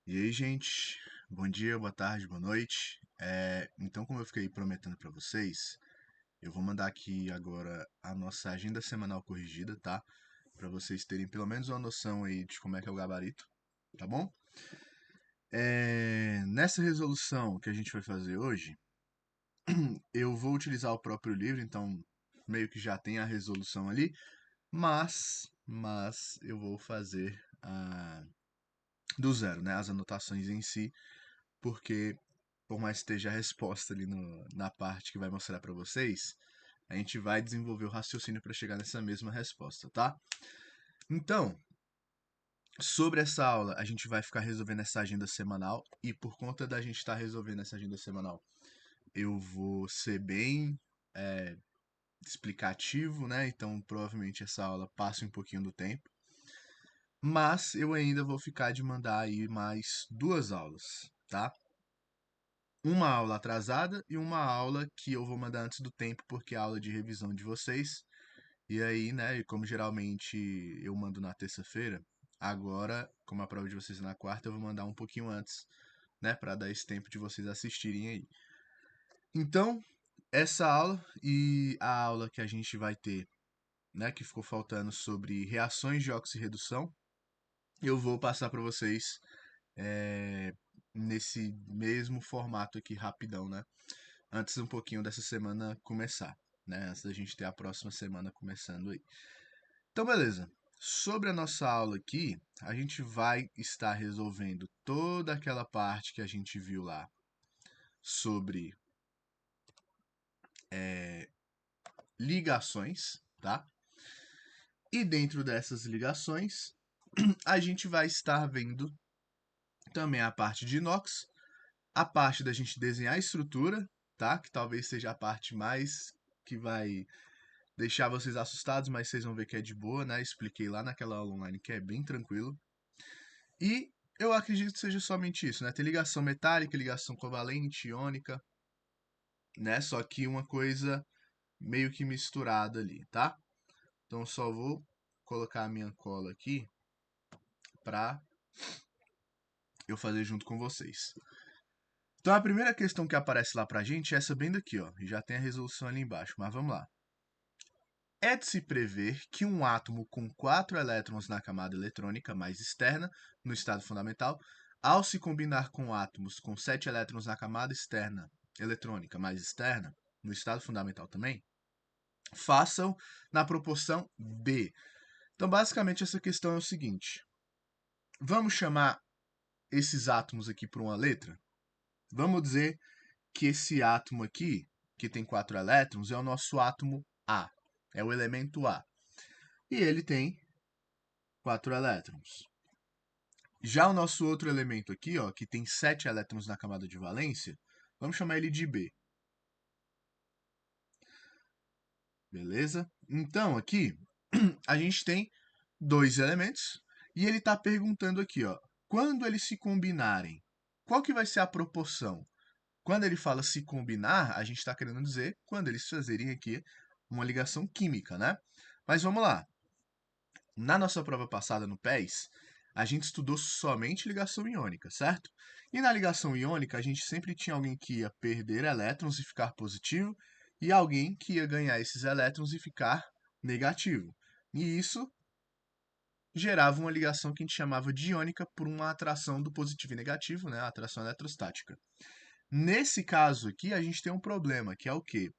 E aí, gente? Bom dia, boa tarde, boa noite. Então, como eu fiquei prometendo para vocês, eu vou mandar aqui agora a nossa agenda semanal corrigida, tá? Para vocês terem pelo menos uma noção aí de como é que é o gabarito, tá bom? Nessa resolução que a gente vai fazer hoje, eu vou utilizar o próprio livro, então meio que já tem a resolução ali, mas eu vou fazer do zero, né? As anotações em si, porque por mais que esteja a resposta ali na parte que vai mostrar para vocês, a gente vai desenvolver o raciocínio para chegar nessa mesma resposta, tá? Então, sobre essa aula, a gente vai ficar resolvendo essa agenda semanal e por conta da gente estar resolvendo essa agenda semanal, eu vou ser bem é, explicativo, né? Então, provavelmente essa aula passa um pouquinho do tempo, mas eu ainda vou ficar de mandar aí mais duas aulas, tá? Uma aula atrasada e uma aula que eu vou mandar antes do tempo, porque é a aula de revisão de vocês. E aí, né, e como geralmente eu mando na terça-feira, agora, como a prova de vocês é na quarta, eu vou mandar um pouquinho antes, né, para dar esse tempo de vocês assistirem aí. Então, essa aula e a aula que a gente vai ter, né, que ficou faltando sobre reações de oxirredução, eu vou passar para vocês é, nesse mesmo formato aqui, rapidão, né? Antes um pouquinho dessa semana começar, né? Antes da gente ter a próxima semana começando aí. Então, beleza. Sobre a nossa aula aqui, a gente vai estar resolvendo toda aquela parte que a gente viu lá sobre ligações, tá? E dentro dessas ligações, a gente vai estar vendo também a parte de inox, a parte da gente desenhar a estrutura, tá? Que talvez seja a parte mais que vai deixar vocês assustados, mas vocês vão ver que é de boa, né? Expliquei lá naquela aula online que é bem tranquilo. E eu acredito que seja somente isso, né? Tem ligação metálica, ligação covalente, iônica, né? Só que uma coisa meio que misturada ali, tá? Então eu só vou colocar a minha cola aqui pra eu fazer junto com vocês. Então a primeira questão que aparece lá pra gente é essa bem daqui, ó. E já tem a resolução ali embaixo, mas vamos lá. É de se prever que um átomo com 4 elétrons na camada eletrônica mais externa, no estado fundamental, ao se combinar com átomos com 7 elétrons na camada externa eletrônica mais externa, no estado fundamental também, façam na proporção B. Então, basicamente, essa questão é o seguinte: vamos chamar esses átomos aqui por uma letra? Vamos dizer que esse átomo aqui, que tem 4 elétrons, é o nosso átomo A, é o elemento A. E ele tem 4 elétrons. Já o nosso outro elemento aqui, ó, que tem 7 elétrons na camada de valência, vamos chamar ele de B. Beleza? Então, aqui, a gente tem dois elementos e ele está perguntando aqui, ó, quando eles se combinarem, qual que vai ser a proporção? Quando ele fala se combinar, a gente está querendo dizer quando eles fazerem aqui uma ligação química, né? Mas vamos lá. Na nossa prova passada no PES, a gente estudou somente ligação iônica, certo? E na ligação iônica, a gente sempre tinha alguém que ia perder elétrons e ficar positivo, e alguém que ia ganhar esses elétrons e ficar negativo. E isso gerava uma ligação que a gente chamava de iônica por uma atração do positivo e negativo, né? A atração eletrostática. Nesse caso aqui, a gente tem um problema, que é o quê?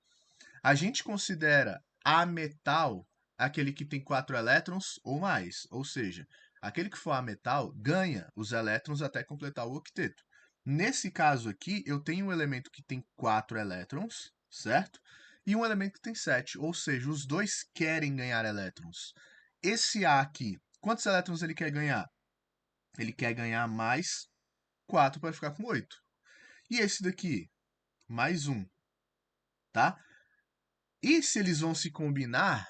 A gente considera ametal aquele que tem 4 elétrons ou mais, ou seja, aquele que for ametal ganha os elétrons até completar o octeto. Nesse caso aqui, eu tenho um elemento que tem 4 elétrons, certo? E um elemento que tem 7, ou seja, os dois querem ganhar elétrons. Esse A aqui, quantos elétrons ele quer ganhar? Ele quer ganhar mais 4 para ficar com 8. E esse daqui, mais um, tá? E se eles vão se combinar,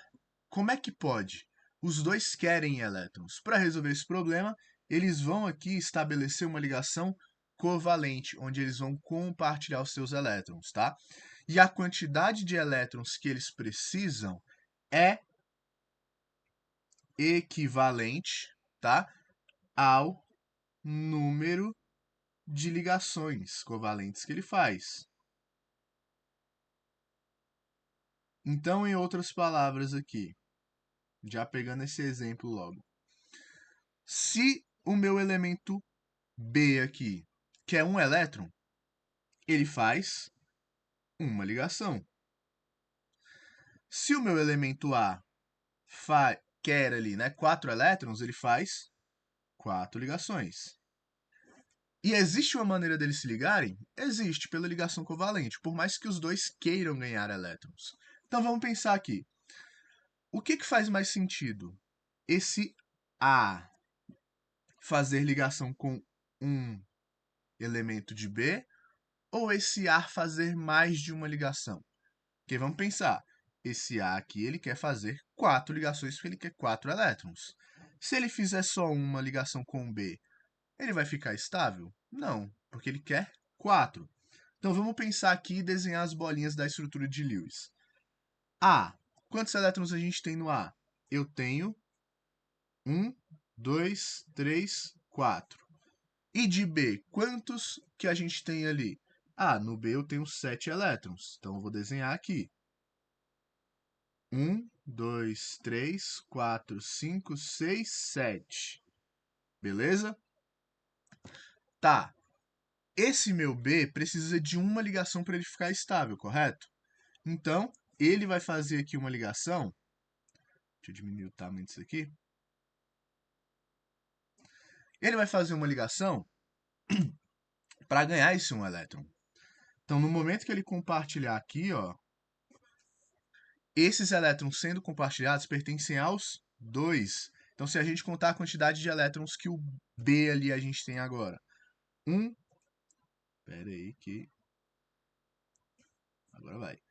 como é que pode? Os dois querem elétrons. Para resolver esse problema, eles vão aqui estabelecer uma ligação covalente, onde eles vão compartilhar os seus elétrons, tá? E a quantidade de elétrons que eles precisam é equivalente, tá, ao número de ligações covalentes que ele faz. Então, em outras palavras aqui, já pegando esse exemplo logo, se o meu elemento B aqui quer um elétron, ele faz uma ligação. Se o meu elemento A quer ali, né, 4 elétrons, ele faz 4 ligações. E existe uma maneira deles se ligarem? Existe, pela ligação covalente, por mais que os dois queiram ganhar elétrons. Então vamos pensar aqui. O que faz mais sentido? Esse A fazer ligação com um elemento de B ou esse A fazer mais de uma ligação? Porque vamos pensar, esse A aqui ele quer fazer 4 ligações porque ele quer 4 elétrons. Se ele fizer só uma ligação com o B, ele vai ficar estável? Não, porque ele quer 4. Então vamos pensar aqui e desenhar as bolinhas da estrutura de Lewis. A. Quantos elétrons a gente tem no A? Eu tenho 1, 2, 3, 4. E de B, quantos que a gente tem ali? Ah, no B eu tenho 7 elétrons. Então eu vou desenhar aqui. 1, 2, 3, 4, 5, 6, 7. Beleza? Tá. Esse meu B precisa de uma ligação para ele ficar estável, correto? Então, ele vai fazer aqui uma ligação. Deixa eu diminuir o tamanho disso aqui. Ele vai fazer uma ligação para ganhar esse um elétron. Então, no momento que ele compartilhar aqui, ó, esses elétrons sendo compartilhados pertencem aos dois. Então, se a gente contar a quantidade de elétrons que o B ali a gente tem agora. Pera aí que... Agora vai.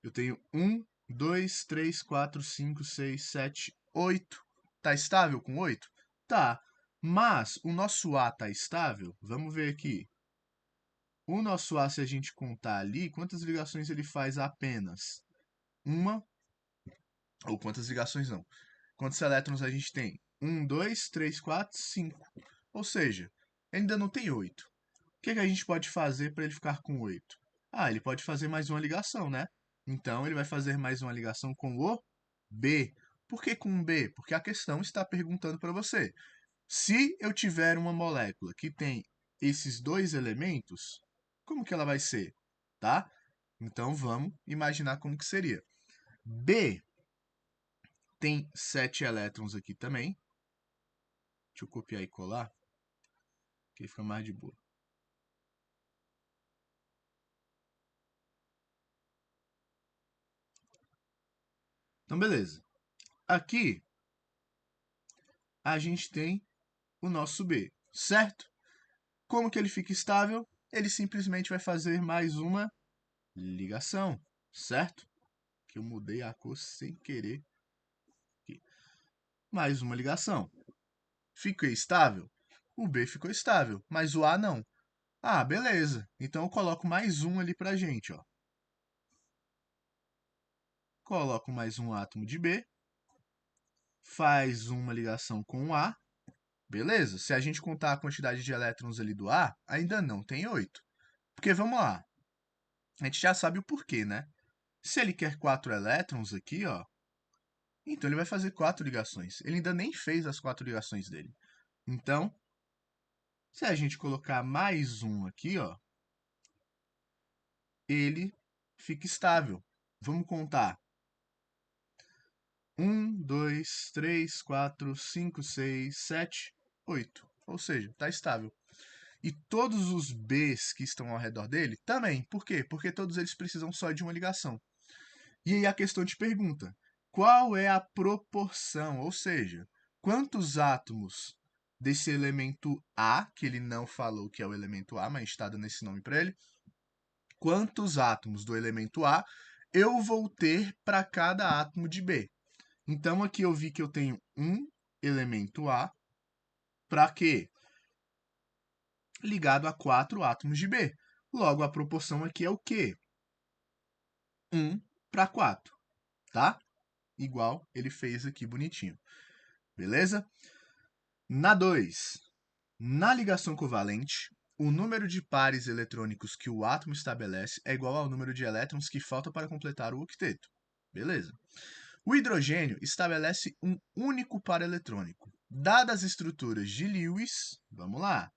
Eu tenho 1, 2, 3, 4, 5, 6, 7, 8. Tá estável com 8? Tá. Mas o nosso A tá estável? Vamos ver aqui. O nosso A, se a gente contar ali, quantas ligações ele faz apenas? Uma. Ou quantas ligações não? Quantos elétrons a gente tem? 1, 2, 3, 4, 5. Ou seja, ainda não tem 8. O que a gente pode fazer para ele ficar com 8? Ah, ele pode fazer mais uma ligação, né? Então, ele vai fazer mais uma ligação com o B. Por que com o B? Porque a questão está perguntando para você. Se eu tiver uma molécula que tem esses dois elementos, como que ela vai ser? Tá? Então, vamos imaginar como que seria. B tem 7 elétrons aqui também. Deixa eu copiar e colar, que fica mais de boa. Então, beleza. Aqui, a gente tem o nosso B, certo? Como que ele fica estável? Ele simplesmente vai fazer mais uma ligação, certo? Que eu mudei a cor sem querer. Aqui. Mais uma ligação. Ficou estável? O B ficou estável, mas o A não. Ah, beleza. Então eu coloco mais um ali pra gente, ó. Coloco mais um átomo de B. Faz uma ligação com o A. Beleza. Se a gente contar a quantidade de elétrons ali do A, ainda não tem 8. Porque vamos lá. A gente já sabe o porquê, né? Se ele quer 4 elétrons aqui, ó, então ele vai fazer 4 ligações. Ele ainda nem fez as 4 ligações dele. Então, se a gente colocar mais um aqui, ó, ele fica estável. Vamos contar. 1, 2, 3, 4, 5, 6, 7, 8. Ou seja, está estável. E todos os Bs que estão ao redor dele também. Por quê? Porque todos eles precisam só de uma ligação. E aí a questão te pergunta, qual é a proporção? Ou seja, quantos átomos desse elemento A, que ele não falou que é o elemento A, mas está dando esse nome para ele, quantos átomos do elemento A eu vou ter para cada átomo de B? Então aqui eu vi que eu tenho um elemento A para quê? Ligado a 4 átomos de B. Logo, a proporção aqui é o quê? 1 para 4, tá? Igual ele fez aqui bonitinho. Beleza? Na 2, na ligação covalente, o número de pares eletrônicos que o átomo estabelece é igual ao número de elétrons que falta para completar o octeto. Beleza? O hidrogênio estabelece um único par eletrônico. Dadas as estruturas de Lewis, vamos lá.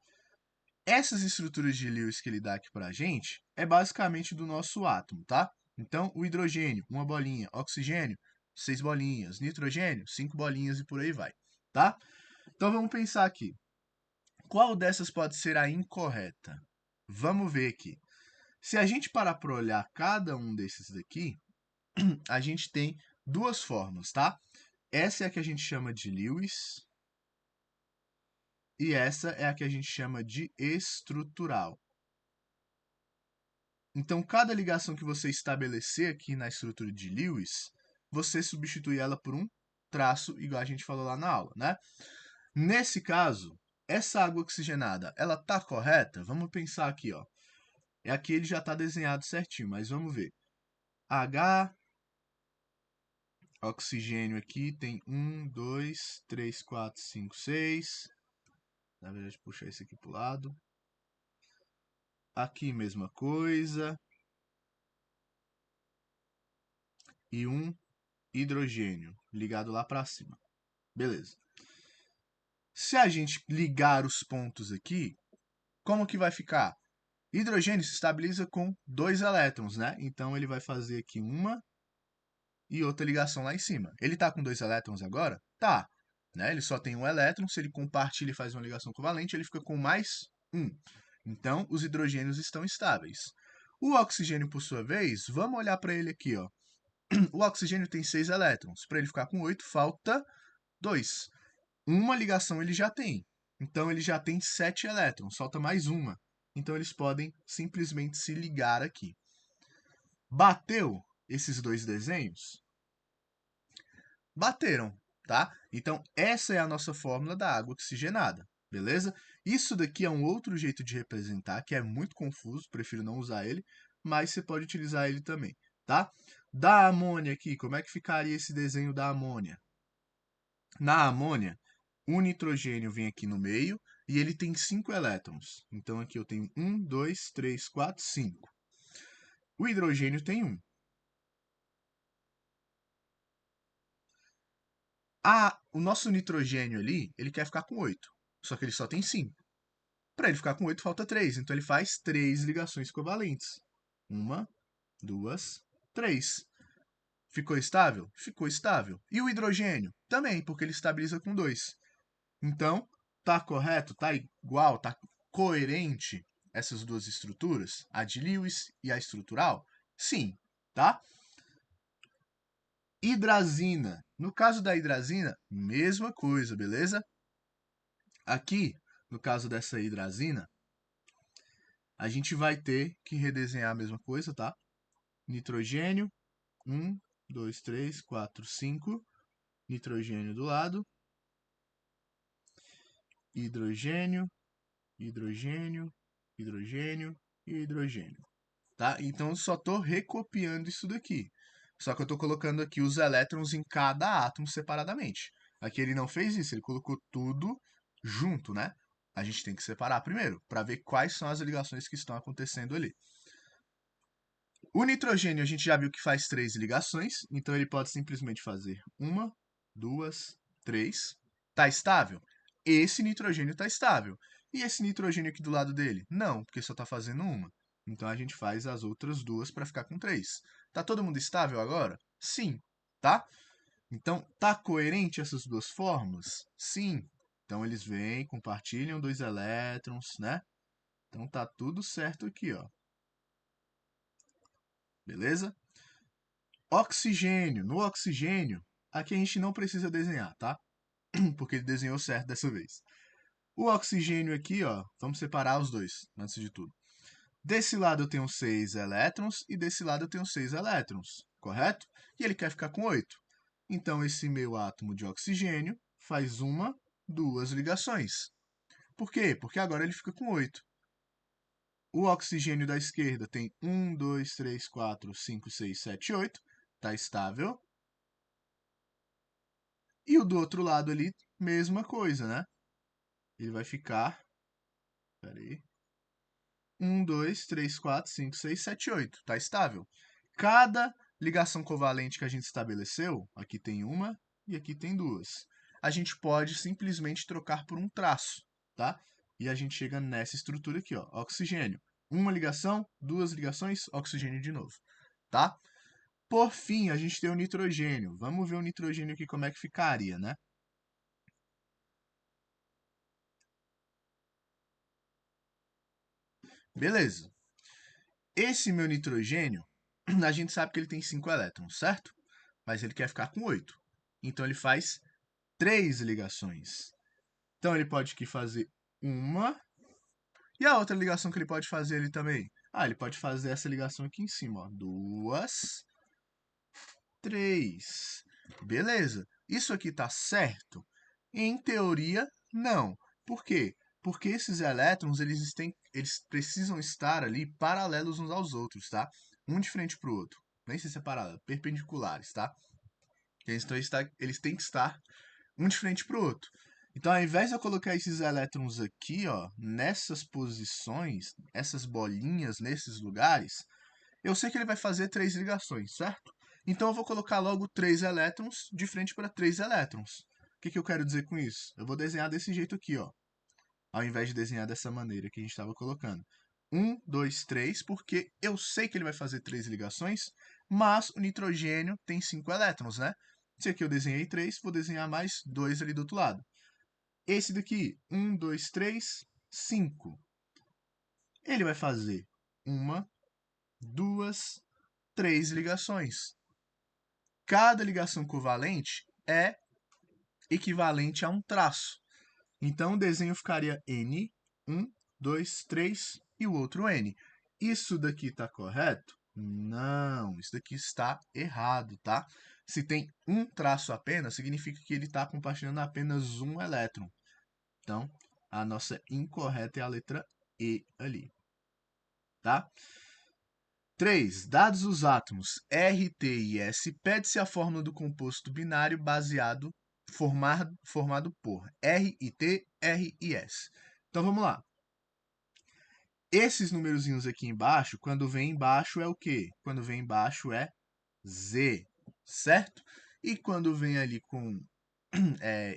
Essas estruturas de Lewis que ele dá aqui para a gente é basicamente do nosso átomo, tá? Então, o hidrogênio, uma bolinha, oxigênio, 6 bolinhas, nitrogênio, 5 bolinhas e por aí vai, tá? Então, vamos pensar aqui. Qual dessas pode ser a incorreta? Vamos ver aqui. Se a gente parar para olhar cada um desses daqui, a gente tem duas formas, tá? Essa é a que a gente chama de Lewis e essa é a que a gente chama de estrutural. Então, cada ligação que você estabelecer aqui na estrutura de Lewis, você substitui ela por um traço, igual a gente falou lá na aula, né? Nesse caso, essa água oxigenada, ela tá correta? Vamos pensar aqui, ó. Aqui ele já está desenhado certinho, mas vamos ver. H, oxigênio aqui tem 1, 2, 3, 4, 5, 6. Na verdade, puxar esse aqui para o lado. Aqui, mesma coisa. E um hidrogênio ligado lá para cima. Beleza. Se a gente ligar os pontos aqui, como que vai ficar? Hidrogênio se estabiliza com 2 elétrons, né? Então, ele vai fazer aqui uma e outra ligação lá em cima. Ele está com 2 elétrons agora? Tá. Né? Ele só tem um elétron, se ele compartilha e faz uma ligação covalente, ele fica com mais um. Então, os hidrogênios estão estáveis. O oxigênio, por sua vez, vamos olhar para ele aqui. Ó. O oxigênio tem 6 elétrons. Para ele ficar com 8, falta 2. Uma ligação ele já tem. Então, ele já tem 7 elétrons, falta mais uma. Então, eles podem simplesmente se ligar aqui. Bateu esses dois desenhos? Bateram, tá? Então, essa é a nossa fórmula da água oxigenada, beleza? Isso daqui é um outro jeito de representar, que é muito confuso, prefiro não usar ele, mas você pode utilizar ele também, tá? Da amônia aqui, como é que ficaria esse desenho da amônia? Na amônia, o nitrogênio vem aqui no meio e ele tem 5 elétrons. Então, aqui eu tenho 1, 2, 3, 4, 5. O hidrogênio tem 1. O nosso nitrogênio ali, ele quer ficar com 8. Só que ele só tem 5. Para ele ficar com 8, falta 3. Então, ele faz 3 ligações covalentes. Uma, duas, 3. Ficou estável? Ficou estável. E o hidrogênio? Também, porque ele estabiliza com 2. Então, tá correto? Tá igual? Tá coerente essas duas estruturas? A de Lewis e a estrutural? Sim, tá? Hidrazina. No caso da hidrazina, mesma coisa, beleza? Aqui, no caso dessa hidrazina, a gente vai ter que redesenhar a mesma coisa, tá? Nitrogênio, 1, 2, 3, 4, 5. Nitrogênio do lado. Hidrogênio, hidrogênio, hidrogênio e hidrogênio. Tá? Então, eu só estou recopiando isso daqui. Só que eu estou colocando aqui os elétrons em cada átomo separadamente. Aqui ele não fez isso, ele colocou tudo junto, né? A gente tem que separar primeiro, para ver quais são as ligações que estão acontecendo ali. O nitrogênio a gente já viu que faz 3 ligações, então ele pode simplesmente fazer uma, duas, 3. Tá estável? Esse nitrogênio está estável. E esse nitrogênio aqui do lado dele? Não, porque só está fazendo uma. Então a gente faz as outras duas para ficar com 3. Tá todo mundo estável agora? Sim, tá? Então, tá coerente essas duas fórmulas? Sim. Então eles vêm, compartilham 2 elétrons, né? Então tá tudo certo aqui, ó. Beleza? Oxigênio. No oxigênio, aqui a gente não precisa desenhar, tá? Porque ele desenhou certo dessa vez. O oxigênio aqui, ó, vamos separar os dois, antes de tudo. Desse lado eu tenho 6 elétrons e desse lado eu tenho 6 elétrons, correto? E ele quer ficar com 8. Então, esse meu átomo de oxigênio faz uma, duas ligações. Por quê? Porque agora ele fica com 8. O oxigênio da esquerda tem 1, 2, 3, 4, 5, 6, 7, 8. Está estável. E o do outro lado ali, mesma coisa, né? Ele vai ficar... Pera aí. 1, 2, 3, 4, 5, 6, 7, 8. Está estável. Cada ligação covalente que a gente estabeleceu, aqui tem uma e aqui tem duas. A gente pode simplesmente trocar por um traço, tá? E a gente chega nessa estrutura aqui, ó, oxigênio. Uma ligação, duas ligações, oxigênio de novo, tá? Por fim, a gente tem o nitrogênio. Vamos ver o nitrogênio aqui como é que ficaria, né? Beleza. Esse meu nitrogênio, a gente sabe que ele tem 5 elétrons, certo? Mas ele quer ficar com 8. Então ele faz 3 ligações. Então ele pode aqui fazer uma. E a outra ligação que ele pode fazer ali também? Ah, ele pode fazer essa ligação aqui em cima, ó. 2, 3. Beleza. Isso aqui tá certo? Em teoria, não. Por quê? Porque esses elétrons, eles precisam estar ali paralelos uns aos outros, tá? Um de frente para o outro. Nem sei se é paralelo, perpendiculares, tá? Eles têm que estar um de frente para o outro. Então, ao invés de eu colocar esses elétrons aqui, ó, nessas posições, essas bolinhas nesses lugares, eu sei que ele vai fazer 3 ligações, certo? Então, eu vou colocar logo 3 elétrons de frente para 3 elétrons. O que eu quero dizer com isso? Eu vou desenhar desse jeito aqui, ó, ao invés de desenhar dessa maneira que a gente estava colocando. 1, 2, 3, porque eu sei que ele vai fazer 3 ligações, mas o nitrogênio tem 5 elétrons, né? Se aqui eu desenhei 3, vou desenhar mais 2 ali do outro lado. Esse daqui, 1, 2, 3, 5. Ele vai fazer uma, duas, 3 ligações. Cada ligação covalente é equivalente a um traço. Então o desenho ficaria N, 1, 2, 3 e o outro N. Isso daqui está correto? Não, isso daqui está errado, tá? Se tem um traço apenas, significa que ele está compartilhando apenas um elétron. Então, a nossa incorreta é a letra E ali, tá? 3. Dados os átomos R, T e S, pede-se a fórmula do composto binário formado por R e T, R e S. Então vamos lá. Esses numerozinhos aqui embaixo, quando vem embaixo é o quê? Quando vem embaixo é Z, certo? E quando vem ali com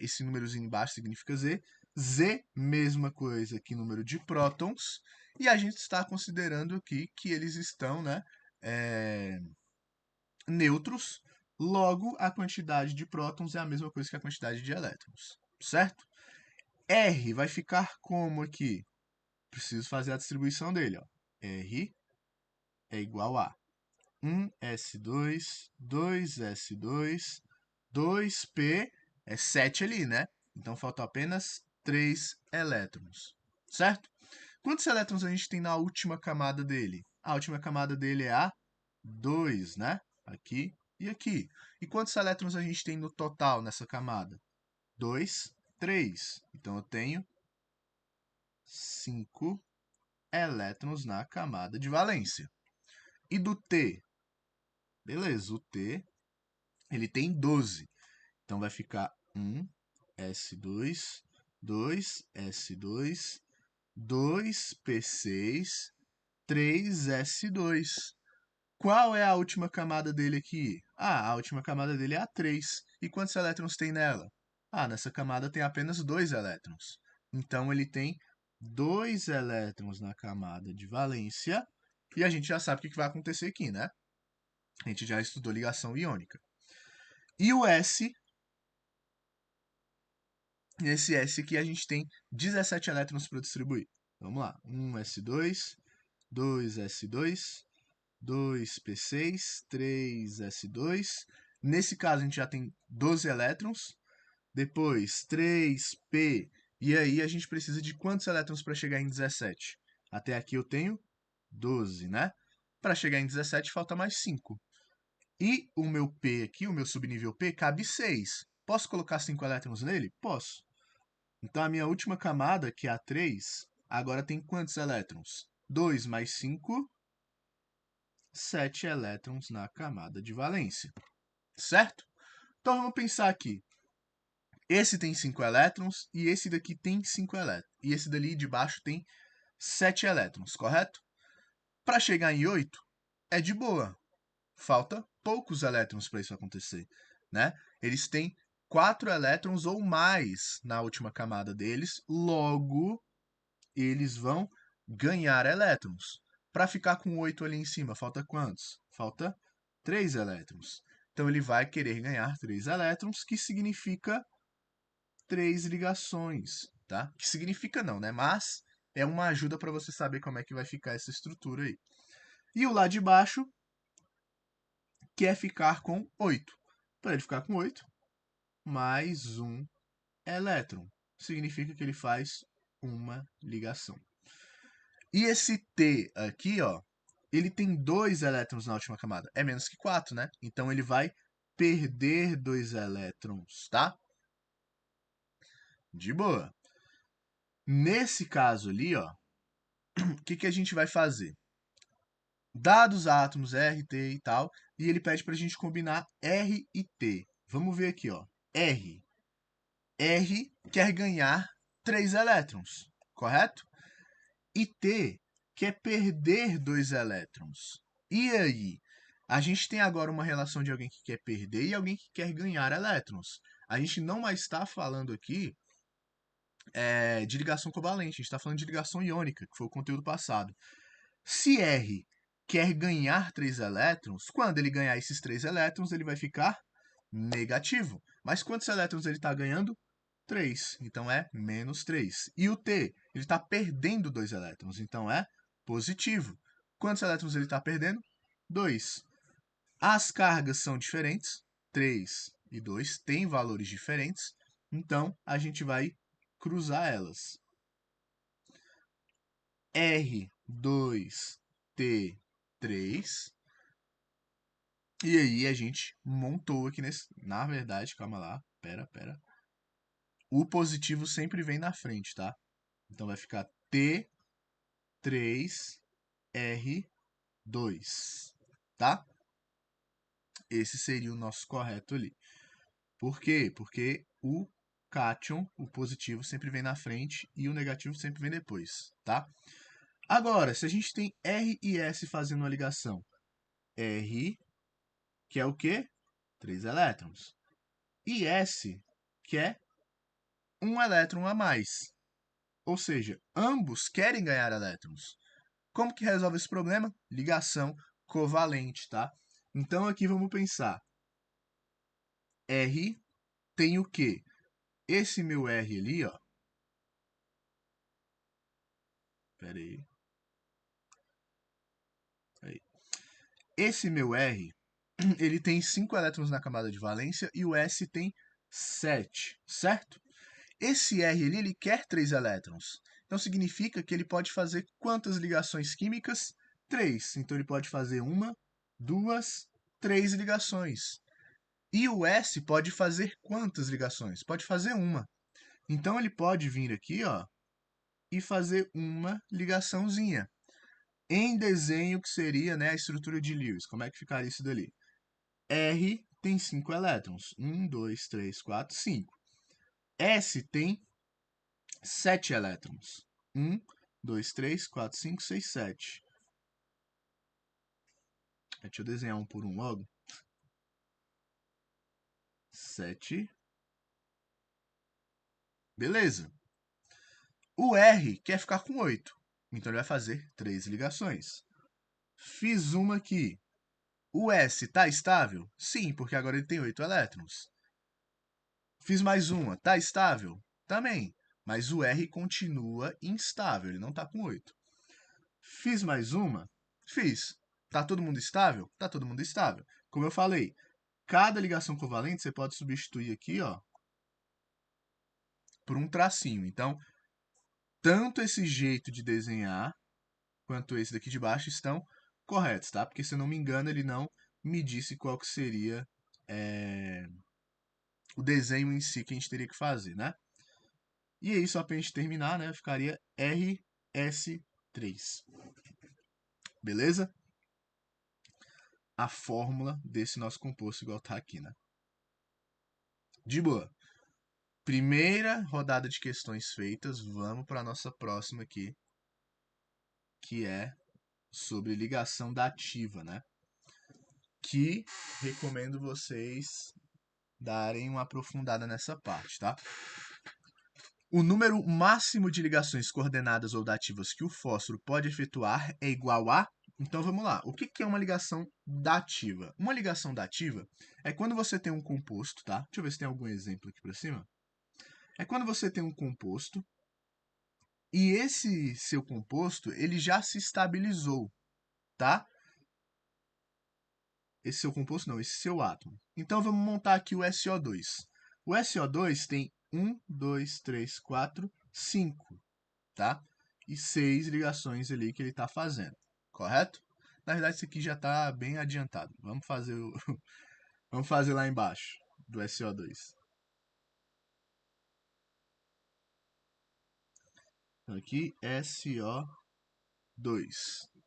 esse númerozinho embaixo significa Z. Z, mesma coisa que número de prótons. E a gente está considerando aqui que eles estão, né, neutros. Logo, a quantidade de prótons é a mesma coisa que a quantidade de elétrons, certo? R vai ficar como aqui? Preciso fazer a distribuição dele, ó. R é igual a 1s2, 2s2, 2p, é 7 ali, né? Então faltam apenas 3 elétrons, certo? Quantos elétrons a gente tem na última camada dele? A última camada dele é a 2, né? Aqui e aqui. E quantos elétrons a gente tem no total nessa camada? 2, 3. Então eu tenho 5 elétrons na camada de valência. E do T? Beleza, o T ele tem 12. Então vai ficar 1s2, 2s2, 2p6, 3s2. Qual é a última camada dele aqui? Ah, a última camada dele é a 3. E quantos elétrons tem nela? Ah, nessa camada tem apenas 2 elétrons. Então ele tem 2 elétrons na camada de valência. E a gente já sabe o que vai acontecer aqui, né? A gente já estudou ligação iônica. E o S, nesse S aqui a gente tem 17 elétrons para distribuir. Vamos lá. 1s2, 2s2, 2p6, 3s2. Nesse caso, a gente já tem 12 elétrons. Depois, 3p. E aí, a gente precisa de quantos elétrons para chegar em 17? Até aqui eu tenho 12, né? Para chegar em 17, falta mais 5. E o meu P aqui, o meu subnível P, cabe 6. Posso colocar 5 elétrons nele? Posso. Então, a minha última camada, que é a 3, agora tem quantos elétrons? 2 mais 5, 7 elétrons na camada de valência, certo? Então vamos pensar aqui. Esse tem 5 elétrons e esse daqui tem 5 elétrons. E esse dali de baixo tem 7 elétrons, correto? Para chegar em 8, é de boa. Falta poucos elétrons para isso acontecer, né? Eles têm 4 elétrons ou mais na última camada deles, logo eles vão ganhar elétrons. Para ficar com 8 ali em cima, falta quantos? Falta 3 elétrons. Então ele vai querer ganhar 3 elétrons, que significa 3 ligações, tá? Que significa não, né? Mas é uma ajuda para você saber como é que vai ficar essa estrutura aí. E o lá de baixo quer ficar com 8. Para ele ficar com 8, mais um elétron. Significa que ele faz uma ligação. E esse T aqui, ó, ele tem 2 elétrons na última camada. É menos que 4, né? Então ele vai perder 2 elétrons, tá? De boa. Nesse caso ali, ó, o que a gente vai fazer? Dados átomos R, T e tal, e ele pede para a gente combinar R e T. Vamos ver aqui, ó. R. R quer ganhar 3 elétrons, correto? E T quer perder 2 elétrons. E aí? A gente tem agora uma relação de alguém que quer perder e alguém que quer ganhar elétrons. A gente não mais está falando aqui de ligação covalente, a gente está falando de ligação iônica, que foi o conteúdo passado. Se R quer ganhar 3 elétrons, quando ele ganhar esses 3 elétrons, ele vai ficar negativo. Mas quantos elétrons ele está ganhando? 3. Então é menos 3. E o T, ele está perdendo 2 elétrons, então é positivo. Quantos elétrons ele está perdendo? 2. As cargas são diferentes, 3 e 2 têm valores diferentes, então a gente vai cruzar elas. R2T3. E aí a gente montou aqui nesse. Na verdade, calma lá. Pera. O positivo sempre vem na frente, tá? Então vai ficar T3R2, tá? Esse seria o nosso correto ali. Por quê? Porque o cátion, o positivo, sempre vem na frente e o negativo sempre vem depois, tá? Agora, se a gente tem R e S fazendo uma ligação, R, que é o quê? 3 elétrons. E S, que é 1 elétron a mais. Ou seja, ambos querem ganhar elétrons. Como que resolve esse problema? Ligação covalente, tá? Então aqui vamos pensar. R tem o quê? Esse meu R ali, ó. Pera aí. Esse meu R, ele tem 5 elétrons na camada de valência e o S tem 7, certo? Esse R ali, ele quer 3 elétrons. Então significa que ele pode fazer quantas ligações químicas? 3. Então ele pode fazer 1, 2, 3 ligações. E o S pode fazer quantas ligações? Pode fazer uma. Então ele pode vir aqui, ó, e fazer uma ligaçãozinha. Em desenho que seria, né, a estrutura de Lewis. Como é que ficaria isso dali? R tem 5 elétrons. 1, 2, 3, 4, 5. S tem 7 elétrons. 1, 2, 3, 4, 5, 6, 7. Deixa eu desenhar um por um logo. 7. Beleza. O R quer ficar com 8. Então ele vai fazer 3 ligações. Fiz uma aqui. O S está estável? Sim, porque agora ele tem 8 elétrons. Fiz mais uma. Está estável? Também. Mas o R continua instável, ele não está com 8. Fiz mais uma? Fiz. Tá todo mundo estável? Tá todo mundo estável. Como eu falei, cada ligação covalente você pode substituir aqui, ó, por um tracinho. Então, tanto esse jeito de desenhar quanto esse daqui de baixo estão corretos, tá? Porque se eu não me engano, ele não me disse qual que seria o desenho em si que a gente teria que fazer, né? E aí, só pra gente terminar, né, ficaria RS3. Beleza? A fórmula desse nosso composto igual tá aqui, né? De boa. Primeira rodada de questões feitas, vamos para a nossa próxima aqui, que é sobre ligação dativa, né? Que recomendo vocês darem uma aprofundada nessa parte, tá? O número máximo de ligações coordenadas ou dativas que o fósforo pode efetuar é igual a... Então vamos lá. O que é uma ligação dativa? Uma ligação dativa é quando você tem um composto, tá? Deixa eu ver se tem algum exemplo aqui para cima. É quando você tem um composto e esse seu composto, ele já se estabilizou, tá? Esse seu composto não, esse seu átomo. Então vamos montar aqui o SO2. O SO2 tem 1, 2, 3, 4, 5, tá? E 6 ligações ali que ele está fazendo, correto? Na verdade, isso aqui já está bem adiantado. Vamos fazer, vamos fazer lá embaixo do SO2. Aqui, SO2.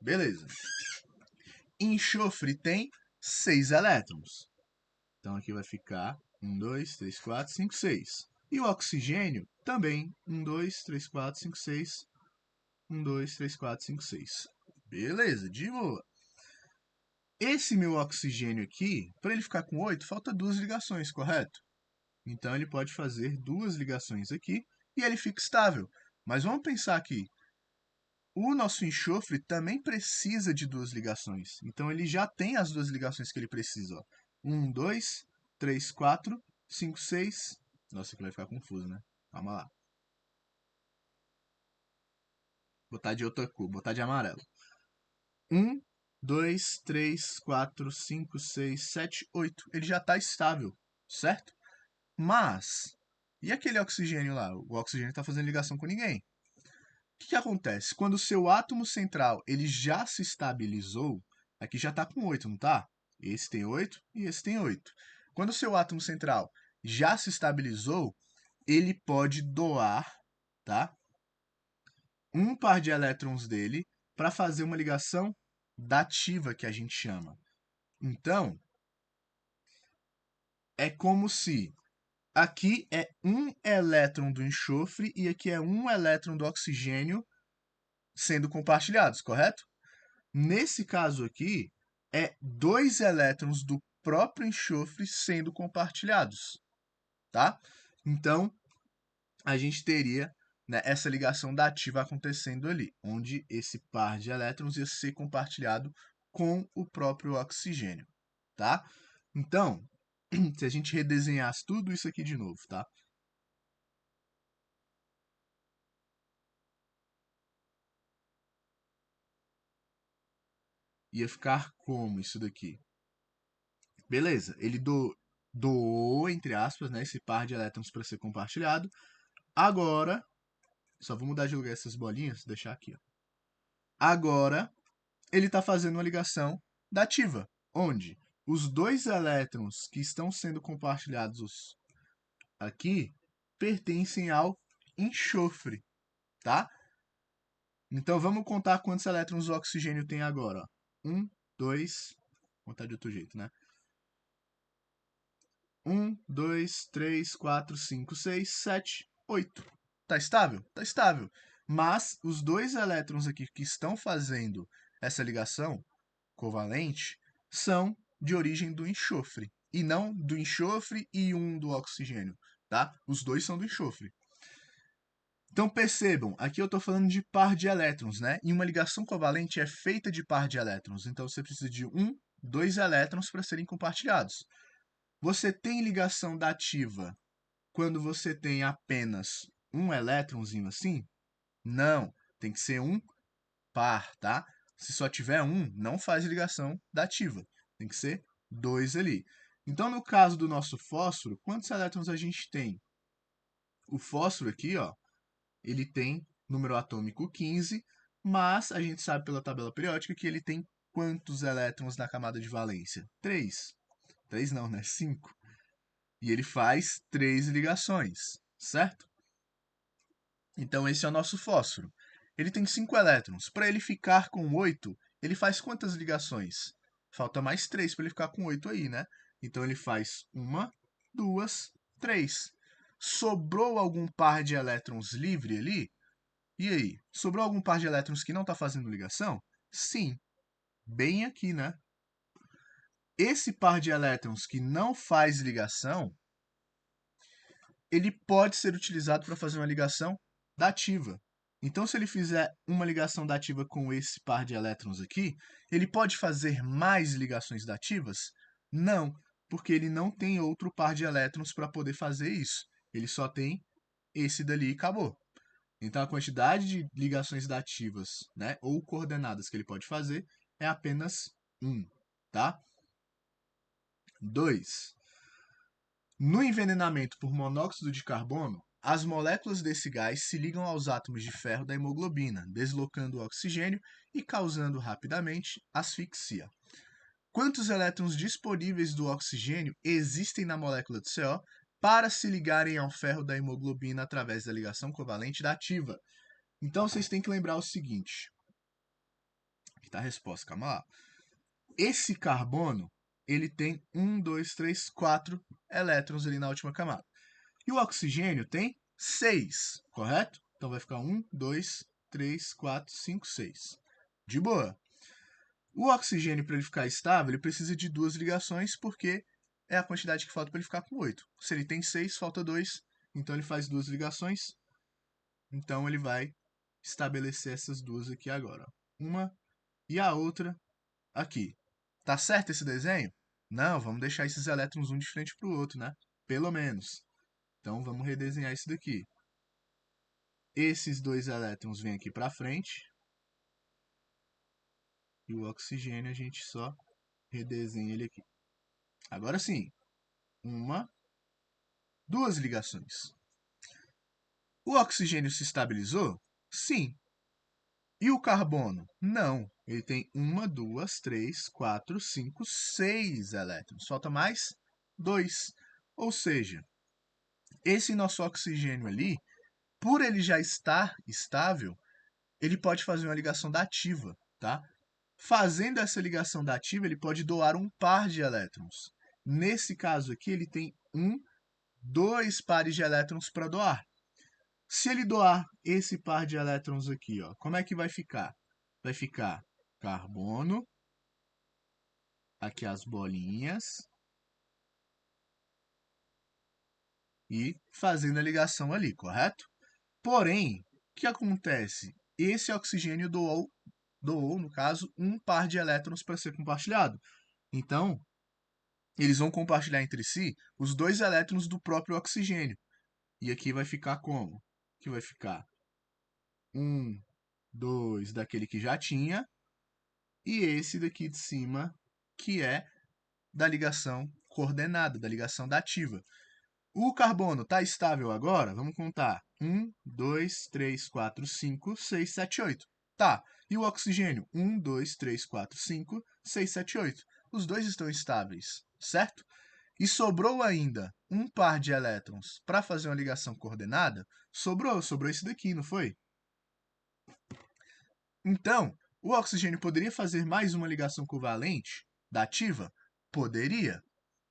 Beleza. Enxofre tem 6 elétrons. Então aqui vai ficar 1, 2, 3, 4, 5, 6. E o oxigênio também 1, 2, 3, 4, 5, 6. 1, 2, 3, 4, 5, 6. Beleza, de boa. Esse meu oxigênio aqui, para ele ficar com 8, falta 2 ligações, correto? Então ele pode fazer 2 ligações aqui e ele fica estável. Mas vamos pensar aqui. O nosso enxofre também precisa de 2 ligações. Então ele já tem as 2 ligações que ele precisa. Ó. 1, 2, 3, 4, 5, 6. Nossa, aqui vai ficar confuso, né? Calma lá. Botar de outra cor, botar de amarelo. 1, 2, 3, 4, 5, 6, 7, 8. Ele já está estável, certo? Mas, e aquele oxigênio lá? O oxigênio está fazendo ligação com ninguém. O que acontece? Quando o seu átomo central ele já se estabilizou, aqui já está com 8, não está? Esse tem 8 e esse tem 8. Quando o seu átomo central já se estabilizou, ele pode doar, tá? Um par de elétrons dele para fazer uma ligação dativa, que a gente chama. Então, é como se aqui é um elétron do enxofre e aqui é um elétron do oxigênio sendo compartilhados, correto? Nesse caso aqui, é 2 elétrons do próprio enxofre sendo compartilhados, tá? Então, a gente teria, né, essa ligação dativa acontecendo ali, onde esse par de elétrons ia ser compartilhado com o próprio oxigênio, tá? Então, se a gente redesenhasse tudo isso aqui de novo, tá? Ia ficar como isso daqui? Beleza, ele doou, entre aspas, né, esse par de elétrons para ser compartilhado. Agora, só vou mudar de lugar essas bolinhas, deixar aqui. Ó. Agora, ele está fazendo uma ligação dativa, onde os 2 elétrons que estão sendo compartilhados aqui pertencem ao enxofre, tá? Então, vamos contar quantos elétrons o oxigênio tem agora. 1, 2, vou contar de outro jeito, né? 1, 2, 3, 4, 5, 6, 7, 8. Tá estável? Tá estável. Mas os 2 elétrons aqui que estão fazendo essa ligação covalente são de origem do enxofre. E não do enxofre e um do oxigênio, tá? Os 2 são do enxofre. Então percebam, aqui eu estou falando de par de elétrons, né? E uma ligação covalente é feita de par de elétrons. Então você precisa de 1, 2 elétrons para serem compartilhados. Você tem ligação dativa quando você tem apenas um elétronzinho assim? Não, tem que ser um par, tá? Se só tiver um, não faz ligação dativa. Tem que ser 2 ali. Então, no caso do nosso fósforo, quantos elétrons a gente tem? O fósforo aqui, ó, ele tem número atômico 15, mas a gente sabe pela tabela periódica que ele tem quantos elétrons na camada de valência? 3. 3 não, né? 5. E ele faz 3 ligações, certo? Então esse é o nosso fósforo. Ele tem 5 elétrons. Para ele ficar com 8, ele faz quantas ligações? Falta mais 3 para ele ficar com 8 aí, né? Então ele faz 1, 2, 3. Sobrou algum par de elétrons livre ali? E aí, sobrou algum par de elétrons que não está fazendo ligação? Sim, bem aqui, né? Esse par de elétrons que não faz ligação, ele pode ser utilizado para fazer uma ligação dativa. Então, se ele fizer uma ligação dativa com esse par de elétrons aqui, ele pode fazer mais ligações dativas? Não, porque ele não tem outro par de elétrons para poder fazer isso. Ele só tem esse dali e acabou. Então, a quantidade de ligações dativas, né, ou coordenadas que ele pode fazer é apenas 1, tá? 2. No envenenamento por monóxido de carbono, as moléculas desse gás se ligam aos átomos de ferro da hemoglobina, deslocando o oxigênio e causando rapidamente asfixia. Quantos elétrons disponíveis do oxigênio existem na molécula de CO para se ligarem ao ferro da hemoglobina através da ligação covalente dativa? Então vocês têm que lembrar o seguinte. Aqui está a resposta, calma lá. Esse carbono, ele tem 1, 2, 3, 4 elétrons ali na última camada. E o oxigênio tem 6, correto? Então vai ficar 1, 2, 3, 4, 5, 6. De boa. O oxigênio, para ele ficar estável, ele precisa de 2 ligações, porque é a quantidade que falta para ele ficar com 8. Se ele tem 6, falta 2, então ele faz 2 ligações. Então ele vai estabelecer essas duas aqui agora. Uma e a outra aqui. Tá certo esse desenho? Não, vamos deixar esses elétrons um de frente para o outro, né? Pelo menos. Então vamos redesenhar isso daqui. Esses dois elétrons vêm aqui para frente. E o oxigênio a gente só redesenha ele aqui. Agora sim. Uma, duas ligações. O oxigênio se estabilizou? Sim. E o carbono? Não. Ele tem uma, duas, três, quatro, cinco, 6 elétrons. Falta mais 2. Ou seja, esse nosso oxigênio ali, por ele já estar estável, ele pode fazer uma ligação dativa, tá? Fazendo essa ligação dativa, ele pode doar um par de elétrons. Nesse caso aqui, ele tem 2 pares de elétrons para doar. Se ele doar esse par de elétrons aqui, ó, como é que vai ficar? Vai ficar carbono, aqui as bolinhas, e fazendo a ligação ali, correto? Porém, o que acontece? Esse oxigênio doou, no caso, um par de elétrons para ser compartilhado. Então, eles vão compartilhar entre si os 2 elétrons do próprio oxigênio. E aqui vai ficar como? Aqui vai ficar 1, 2 daquele que já tinha, e esse daqui de cima, que é da ligação coordenada, da ligação dativa. O carbono está estável agora? Vamos contar. 1, 2, 3, 4, 5, 6, 7, 8. Tá. E o oxigênio? 1, 2, 3, 4, 5, 6, 7, 8. Os dois estão estáveis, certo? E sobrou ainda um par de elétrons para fazer uma ligação coordenada? Sobrou esse daqui, não foi? Então, o oxigênio poderia fazer mais uma ligação covalente dativa? Poderia,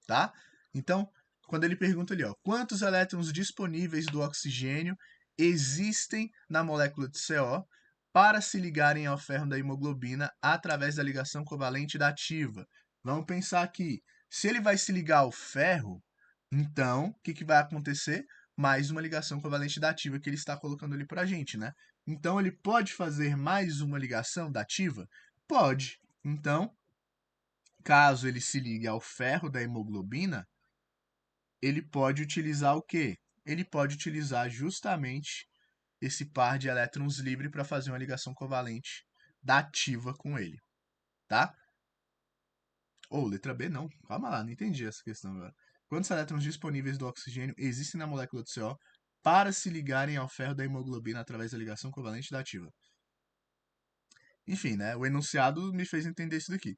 tá? Então, quando ele pergunta ali, ó, quantos elétrons disponíveis do oxigênio existem na molécula de CO para se ligarem ao ferro da hemoglobina através da ligação covalente dativa? Vamos pensar aqui, se ele vai se ligar ao ferro, então, o que vai acontecer? Mais uma ligação covalente dativa que ele está colocando ali para a gente, né? Então, ele pode fazer mais uma ligação dativa? Pode. Então, caso ele se ligue ao ferro da hemoglobina, ele pode utilizar o quê? Ele pode utilizar justamente esse par de elétrons livre para fazer uma ligação covalente dativa com ele, tá? Ou letra B, não. Calma lá, não entendi essa questão agora. Quantos elétrons disponíveis do oxigênio existem na molécula de CO para se ligarem ao ferro da hemoglobina através da ligação covalente dativa? Enfim, né? O enunciado me fez entender isso daqui.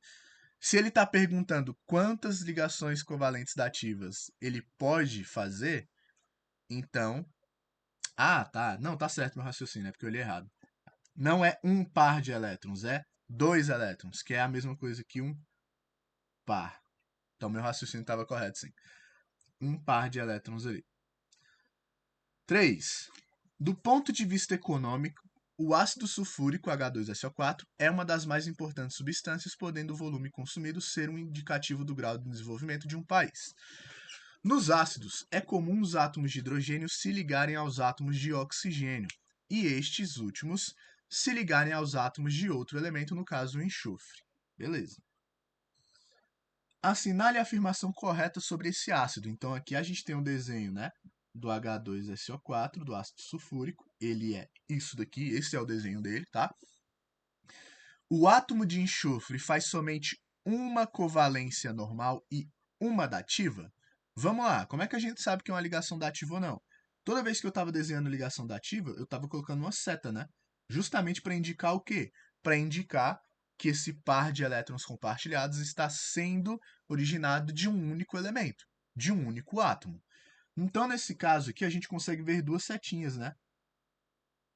Se ele está perguntando quantas ligações covalentes dativas ele pode fazer, então. Ah, tá. Não, tá certo meu raciocínio, é porque eu li errado. Não é um par de elétrons, é 2 elétrons, que é a mesma coisa que um par. Então meu raciocínio estava correto, sim. Um par de elétrons ali. 3. Do ponto de vista econômico, O ácido sulfúrico H2SO4 é uma das mais importantes substâncias, podendo o volume consumido ser um indicativo do grau de desenvolvimento de um país. Nos ácidos, é comum os átomos de hidrogênio se ligarem aos átomos de oxigênio, e estes últimos se ligarem aos átomos de outro elemento, no caso o enxofre. Beleza. Assinale a afirmação correta sobre esse ácido. Então aqui a gente tem um desenho, né, do H2SO4, do ácido sulfúrico. Ele é isso daqui, esse é o desenho dele, tá? O átomo de enxofre faz somente uma covalência normal e uma dativa? Vamos lá, como é que a gente sabe que é uma ligação dativa ou não? Toda vez que eu estava desenhando ligação dativa, eu estava colocando uma seta, né? Justamente para indicar o quê? Para indicar que esse par de elétrons compartilhados está sendo originado de um único elemento, de um único átomo. Então, nesse caso aqui, a gente consegue ver duas setinhas, né?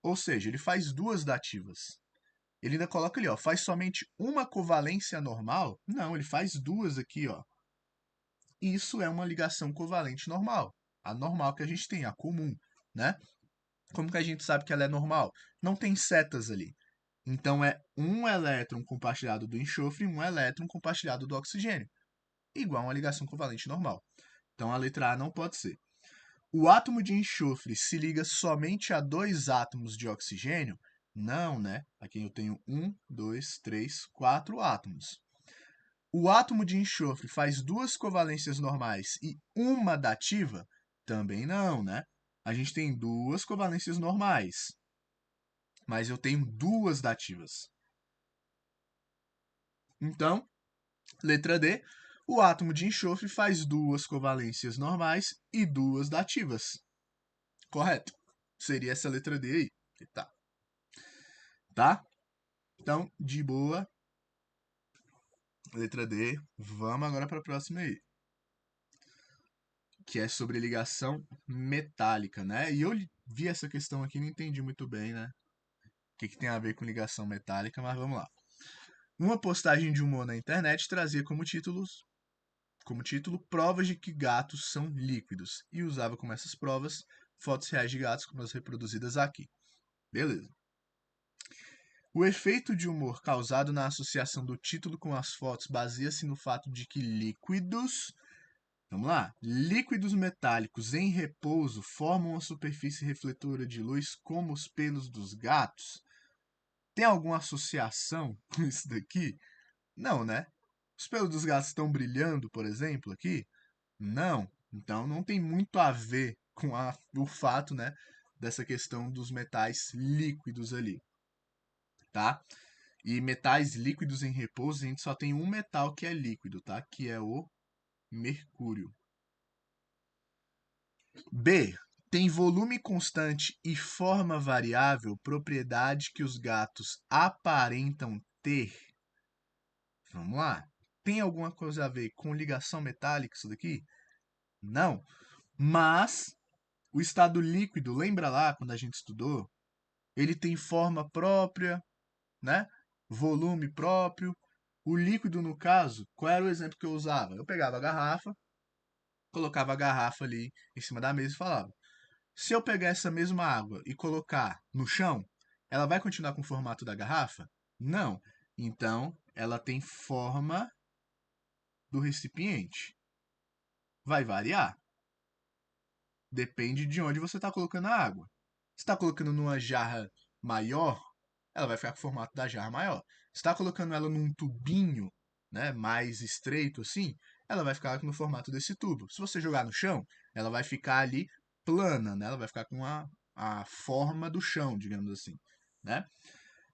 Ou seja, ele faz duas dativas. Ele ainda coloca ali, ó, faz somente uma covalência normal? Não, ele faz duas aqui, ó. Isso é uma ligação covalente normal. A normal que a gente tem, a comum, né? Como que a gente sabe que ela é normal? Não tem setas ali. Então é um elétron compartilhado do enxofre e um elétron compartilhado do oxigênio. Igual a uma ligação covalente normal. Então a letra A não pode ser. O átomo de enxofre se liga somente a dois átomos de oxigênio? Não, né? Aqui eu tenho um, dois, três, quatro átomos. O átomo de enxofre faz duas covalências normais e uma dativa? Também não, né? A gente tem duas covalências normais, mas eu tenho duas dativas. Então, letra D, o átomo de enxofre faz duas covalências normais e duas dativas. Correto? Seria essa letra D aí. Tá. Tá? Então, de boa. Letra D. Vamos agora para a próxima aí. Que é sobre ligação metálica, né? E eu vi essa questão aqui e não entendi muito bem, né? O que tem a ver com ligação metálica, mas vamos lá. Uma postagem de humor na internet trazia como título provas de que gatos são líquidos e usava como essas provas fotos reais de gatos como as reproduzidas aqui. Beleza. O efeito de humor causado na associação do título com as fotos baseia-se no fato de que líquidos, vamos lá, líquidos metálicos em repouso formam uma superfície refletora de luz como os pelos dos gatos. Tem alguma associação com isso daqui? Não, né? Os pelos dos gatos estão brilhando, por exemplo, aqui? Não. Então não tem muito a ver com o fato, né, dessa questão dos metais líquidos ali, tá? E metais líquidos em repouso, a gente só tem um metal que é líquido, tá? Que é o mercúrio. B. Tem volume constante e forma variável, propriedade que os gatos aparentam ter. Vamos lá. Tem alguma coisa a ver com ligação metálica isso daqui? Não. Mas o estado líquido, lembra lá quando a gente estudou? Ele tem forma própria, né? Volume próprio. O líquido, no caso, qual era o exemplo que eu usava? Eu pegava a garrafa, colocava a garrafa ali em cima da mesa e falava: se eu pegar essa mesma água e colocar no chão, ela vai continuar com o formato da garrafa? Não. Então, ela tem forma do recipiente. Vai variar. Depende de onde você está colocando a água. Se está colocando numa jarra maior, ela vai ficar com o formato da jarra maior. Se está colocando ela num tubinho, né, mais estreito assim, ela vai ficar no formato desse tubo. Se você jogar no chão, ela vai ficar ali plana, né? Ela vai ficar com a forma do chão, digamos assim, né?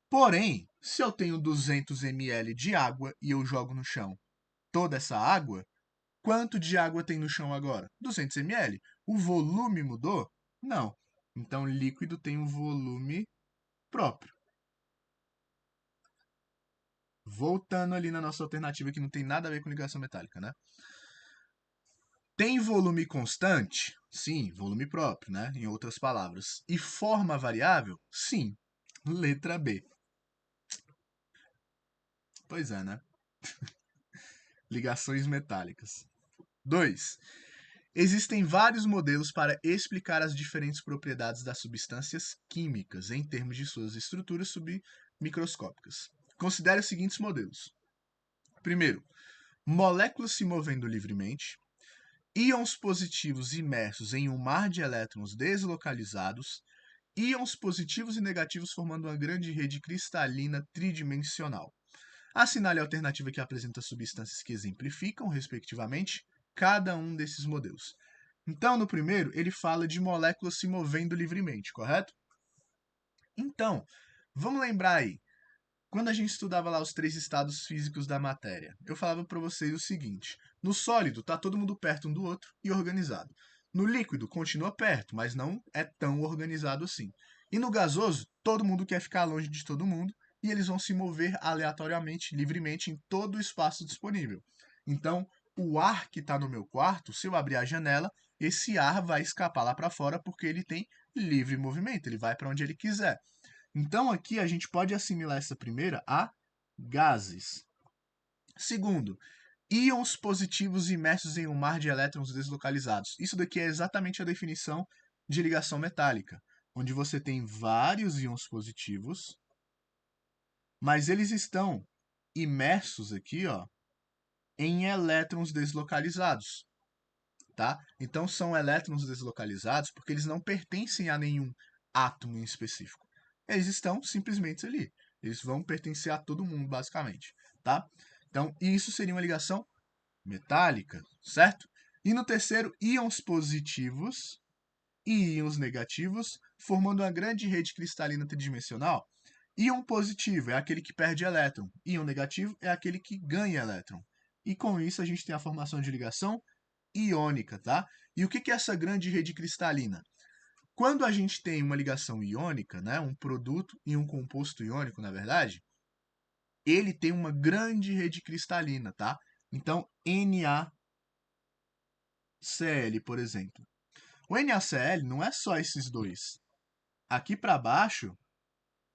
Porém, se eu tenho 200 ml de água e eu jogo no chão toda essa água, quanto de água tem no chão agora? 200 ml. O volume mudou? Não. Então, líquido tem um volume próprio. Voltando ali na nossa alternativa que não tem nada a ver com ligação metálica, né? Tem volume constante? Sim, volume próprio, né? Em outras palavras. E forma variável? Sim. Letra B. Pois é, né? Ligações metálicas. 2. Existem vários modelos para explicar as diferentes propriedades das substâncias químicas em termos de suas estruturas submicroscópicas. Considere os seguintes modelos. Primeiro, moléculas se movendo livremente, íons positivos imersos em um mar de elétrons deslocalizados, íons positivos e negativos formando uma grande rede cristalina tridimensional. Assinale a alternativa que apresenta substâncias que exemplificam, respectivamente, cada um desses modelos. Então, no primeiro, ele fala de moléculas se movendo livremente, correto? Então, vamos lembrar aí, quando a gente estudava lá os 3 estados físicos da matéria, eu falava para vocês o seguinte: no sólido está todo mundo perto um do outro e organizado. No líquido continua perto, mas não é tão organizado assim. E no gasoso, todo mundo quer ficar longe de todo mundo e eles vão se mover aleatoriamente, livremente em todo o espaço disponível. Então, o ar que está no meu quarto, se eu abrir a janela, esse ar vai escapar lá para fora porque ele tem livre movimento, ele vai para onde ele quiser. Então, aqui a gente pode assimilar essa primeira a gases. Segundo, íons positivos imersos em um mar de elétrons deslocalizados. Isso daqui é exatamente a definição de ligação metálica, onde você tem vários íons positivos, mas eles estão imersos aqui, ó, em elétrons deslocalizados, tá? Então são elétrons deslocalizados porque eles não pertencem a nenhum átomo em específico. Eles estão simplesmente ali. Eles vão pertencer a todo mundo, basicamente, tá? Então, isso seria uma ligação metálica, certo? E no terceiro, íons positivos e íons negativos, formando uma grande rede cristalina tridimensional. Íon positivo é aquele que perde elétron, íon negativo é aquele que ganha elétron. E com isso a gente tem a formação de ligação iônica, tá? E o que é essa grande rede cristalina? Quando a gente tem uma ligação iônica, né, um produto e um composto iônico, na verdade, ele tem uma grande rede cristalina, tá? Então, NaCl, por exemplo. O NaCl não é só esses dois. Aqui para baixo,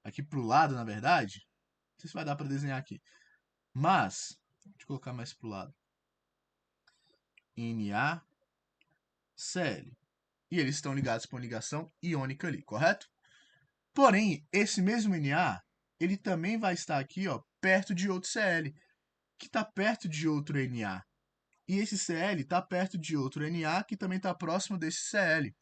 aqui para o lado, na verdade, não sei se vai dar para desenhar aqui, mas, deixa eu colocar mais para o lado. NaCl. E eles estão ligados por uma ligação iônica ali, correto? Porém, esse mesmo Na, ele também vai estar aqui, ó, perto de outro Cl, que está perto de outro Na. E esse Cl está perto de outro Na, que também está próximo desse Cl.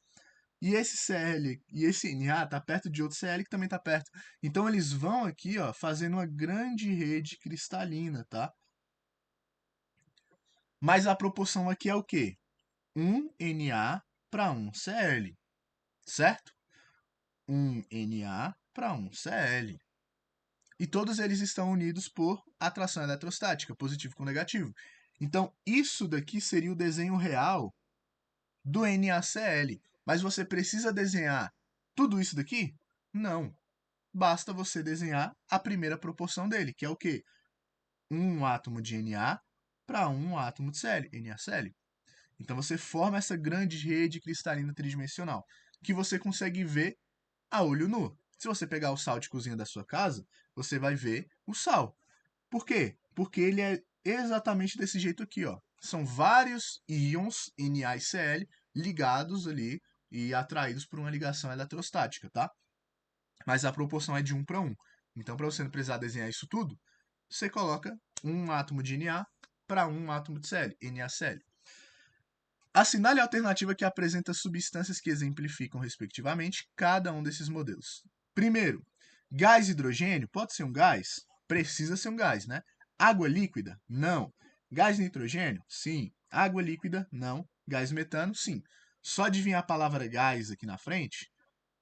E esse Cl e esse Na está perto de outro Cl, que também está perto. Então, eles vão aqui, ó, fazendo uma grande rede cristalina, tá? Mas a proporção aqui é o quê? 1 Na para 1 Cl, certo? 1 Na para 1 Cl. E todos eles estão unidos por atração eletrostática, positivo com negativo. Então, isso daqui seria o desenho real do NaCl. Mas você precisa desenhar tudo isso daqui? Não. Basta você desenhar a primeira proporção dele, que é o quê? Um átomo de Na para um átomo de Cl, NaCl. Então, você forma essa grande rede cristalina tridimensional, que você consegue ver a olho nu. Se você pegar o sal de cozinha da sua casa, você vai ver o sal. Por quê? Porque ele é exatamente desse jeito aqui, ó. São vários íons Na e Cl ligados ali e atraídos por uma ligação eletrostática, tá? Mas a proporção é de 1 para 1. Então, para você não precisar desenhar isso tudo, você coloca um átomo de Na para um átomo de Cl, NaCl. Assinale a alternativa que apresenta substâncias que exemplificam, respectivamente, cada um desses modelos. Primeiro, gás hidrogênio pode ser um gás? Precisa ser um gás, né? Água líquida? Não. Gás nitrogênio? Sim. Água líquida? Não. Gás metano? Sim. Só adivinhar a palavra gás aqui na frente,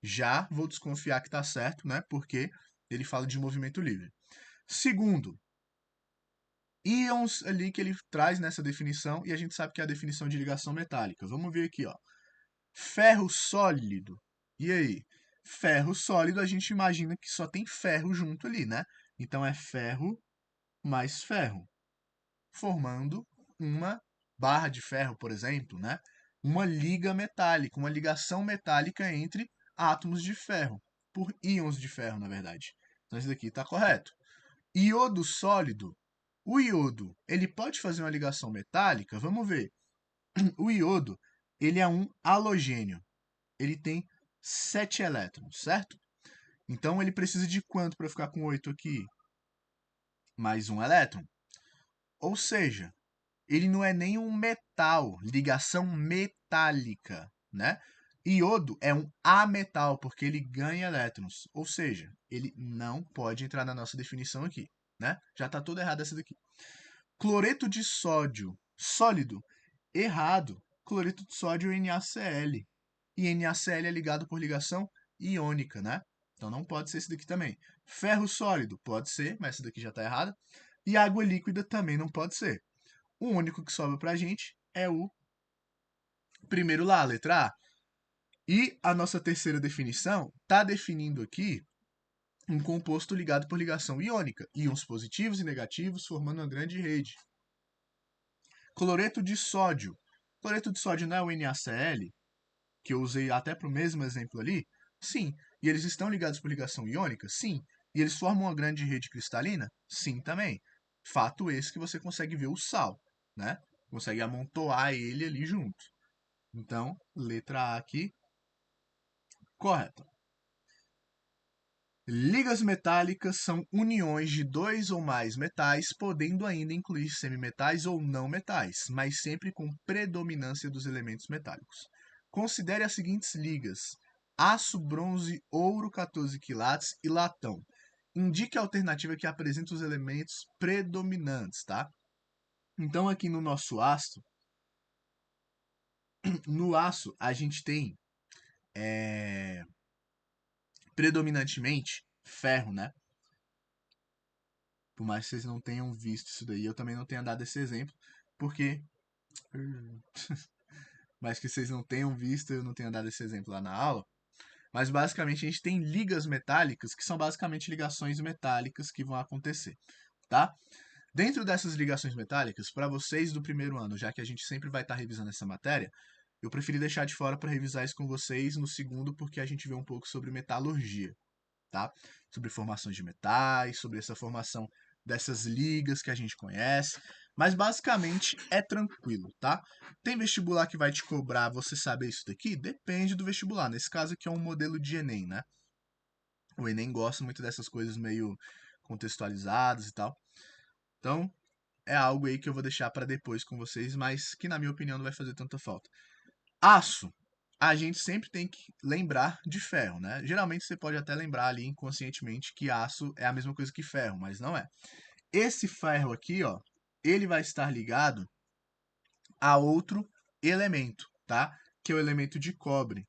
já vou desconfiar que está certo, né? Porque ele fala de movimento livre. Segundo, íons ali que ele traz nessa definição, e a gente sabe que é a definição de ligação metálica. Vamos ver aqui, ó. Ferro sólido. E aí? Ferro sólido, a gente imagina que só tem ferro junto ali, né? Então é ferro mais ferro, formando uma barra de ferro, por exemplo, né? Uma liga metálica, uma ligação metálica entre átomos de ferro, por íons de ferro, na verdade. Então isso daqui está correto. Iodo sólido. O iodo, ele pode fazer uma ligação metálica? Vamos ver. O iodo ele é um halogênio. Ele tem 7 elétrons, certo? Então ele precisa de quanto para ficar com 8 aqui? Mais um elétron. Ou seja, ele não é nem um metal, ligação metálica, né? Iodo é um ametal, porque ele ganha elétrons. Ou seja, ele não pode entrar na nossa definição aqui, né? Já está tudo errado essa daqui. Cloreto de sódio, sólido, errado. Cloreto de sódio é NaCl. E NaCl é ligado por ligação iônica, né? Então não pode ser esse daqui também. Ferro sólido, pode ser, mas esse daqui já está errado. E água líquida também não pode ser. O único que sobra pra gente é o primeiro lá, a letra A. E a nossa terceira definição está definindo aqui um composto ligado por ligação iônica, íons positivos e negativos formando uma grande rede. Cloreto de sódio. Cloreto de sódio não é o NaCl, que eu usei até para o mesmo exemplo ali? Sim. E eles estão ligados por ligação iônica? Sim. E eles formam uma grande rede cristalina? Sim, também. Fato esse que você consegue ver o sal, né? Consegue amontoar ele ali junto. Então, letra A aqui, correta. Ligas metálicas são uniões de dois ou mais metais, podendo ainda incluir semimetais ou não metais, mas sempre com predominância dos elementos metálicos. Considere as seguintes ligas: aço, bronze, ouro, 14 quilates e latão. Indique a alternativa que apresenta os elementos predominantes, tá? Então, aqui no nosso aço, no aço, a gente tem predominantemente ferro, né? Por mais que vocês não tenham visto isso daí, eu também não tenha dado esse exemplo, porque. mais que vocês não tenham visto, eu não tenha dado esse exemplo lá na aula. Mas basicamente a gente tem ligas metálicas, que são basicamente ligações metálicas que vão acontecer, tá? Dentro dessas ligações metálicas, para vocês do primeiro ano, já que a gente sempre vai estar revisando essa matéria, eu preferi deixar de fora para revisar isso com vocês no segundo, porque a gente vê um pouco sobre metalurgia, tá? Sobre formações de metais, sobre essa formação dessas ligas que a gente conhece, mas basicamente é tranquilo, tá? Tem vestibular que vai te cobrar você saber isso daqui? Depende do vestibular. Nesse caso aqui é um modelo de Enem, né? O Enem gosta muito dessas coisas meio contextualizadas e tal. Então, é algo aí que eu vou deixar para depois com vocês, mas que na minha opinião não vai fazer tanta falta. Aço. A gente sempre tem que lembrar de ferro, né? Geralmente você pode até lembrar ali inconscientemente que aço é a mesma coisa que ferro, mas não é. Esse ferro aqui, ó, ele vai estar ligado a outro elemento, tá? Que é o elemento de cobre.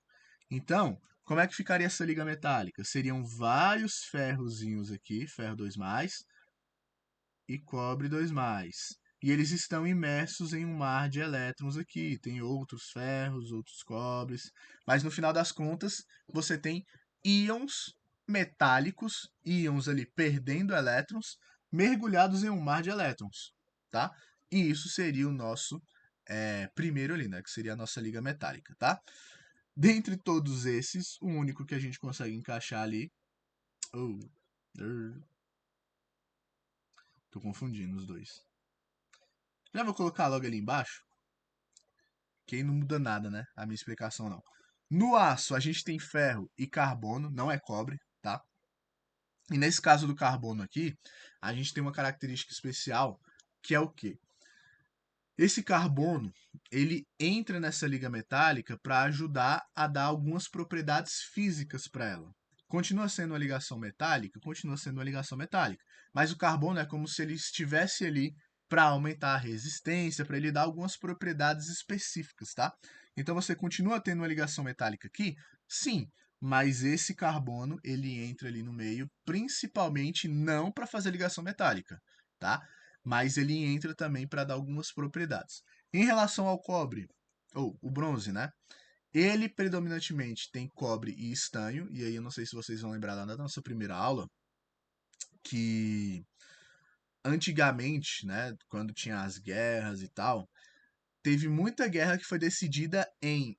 Então, como é que ficaria essa liga metálica? Seriam vários ferrozinhos aqui, ferro 2+, e cobre 2+. E eles estão imersos em um mar de elétrons aqui. Tem outros ferros, outros cobres. Mas no final das contas, você tem íons metálicos, íons ali perdendo elétrons, mergulhados em um mar de elétrons, tá? E isso seria o nosso primeiro ali, né? Que seria a nossa liga metálica, tá? Dentre todos esses, o único que a gente consegue encaixar ali. Oh, tô confundindo os dois. Já vou colocar logo ali embaixo, que aí não muda nada, né? A minha explicação não. No aço, a gente tem ferro e carbono, não é cobre, tá? E nesse caso do carbono aqui, a gente tem uma característica especial, que é o quê? Esse carbono, ele entra nessa liga metálica para ajudar a dar algumas propriedades físicas para ela. Continua sendo uma ligação metálica? Continua sendo uma ligação metálica. Mas o carbono é como se ele estivesse ali para aumentar a resistência, para ele dar algumas propriedades específicas, tá? Então você continua tendo uma ligação metálica aqui? Sim, mas esse carbono ele entra ali no meio, principalmente não para fazer ligação metálica, tá? Mas ele entra também para dar algumas propriedades. Em relação ao cobre, ou o bronze, né? Ele predominantemente tem cobre e estanho, e aí eu não sei se vocês vão lembrar lá da nossa primeira aula, que antigamente, né, quando tinha as guerras e tal, teve muita guerra que foi decidida em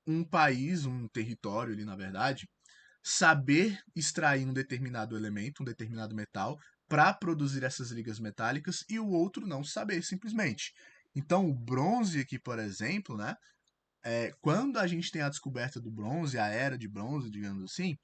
um país, um território ali, na verdade, saber extrair um determinado elemento, um determinado metal, para produzir essas ligas metálicas e o outro não saber, simplesmente. Então, o bronze aqui, por exemplo, né, quando a gente tem a descoberta do bronze, a era de bronze, digamos assim,